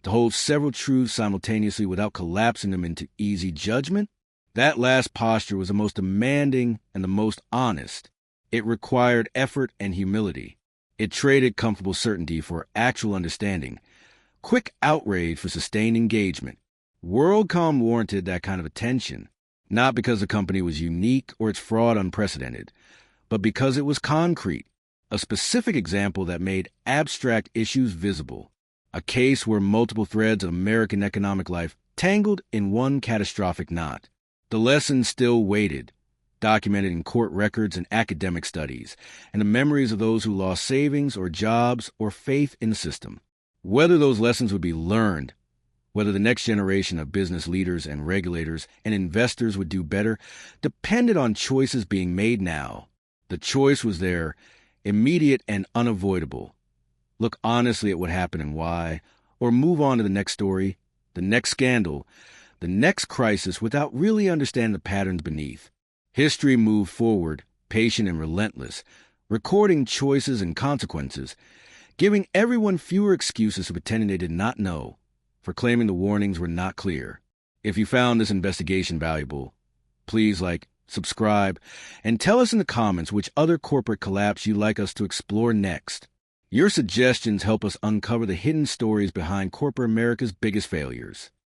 to hold several truths simultaneously without collapsing them into easy judgment? That last posture was the most demanding and the most honest. It required effort and humility. It traded comfortable certainty for actual understanding, quick outrage for sustained engagement. WorldCom warranted that kind of attention, not because the company was unique or its fraud unprecedented, but because it was concrete, a specific example that made abstract issues visible, a case where multiple threads of American economic life tangled in one catastrophic knot. The lessons still waited, documented in court records and academic studies, and the memories of those who lost savings or jobs or faith in the system. Whether those lessons would be learned, whether the next generation of business leaders and regulators and investors would do better, depended on choices being made now. The choice was there, immediate and unavoidable. Look honestly at what happened and why, or move on to the next story, the next scandal, the next crisis without really understanding the patterns beneath. History moved forward, patient and relentless, recording choices and consequences, giving everyone fewer excuses for pretending they did not know, for claiming the warnings were not clear. If you found this investigation valuable, please subscribe, and tell us in the comments which other corporate collapse you'd like us to explore next. Your suggestions help us uncover the hidden stories behind corporate America's biggest failures.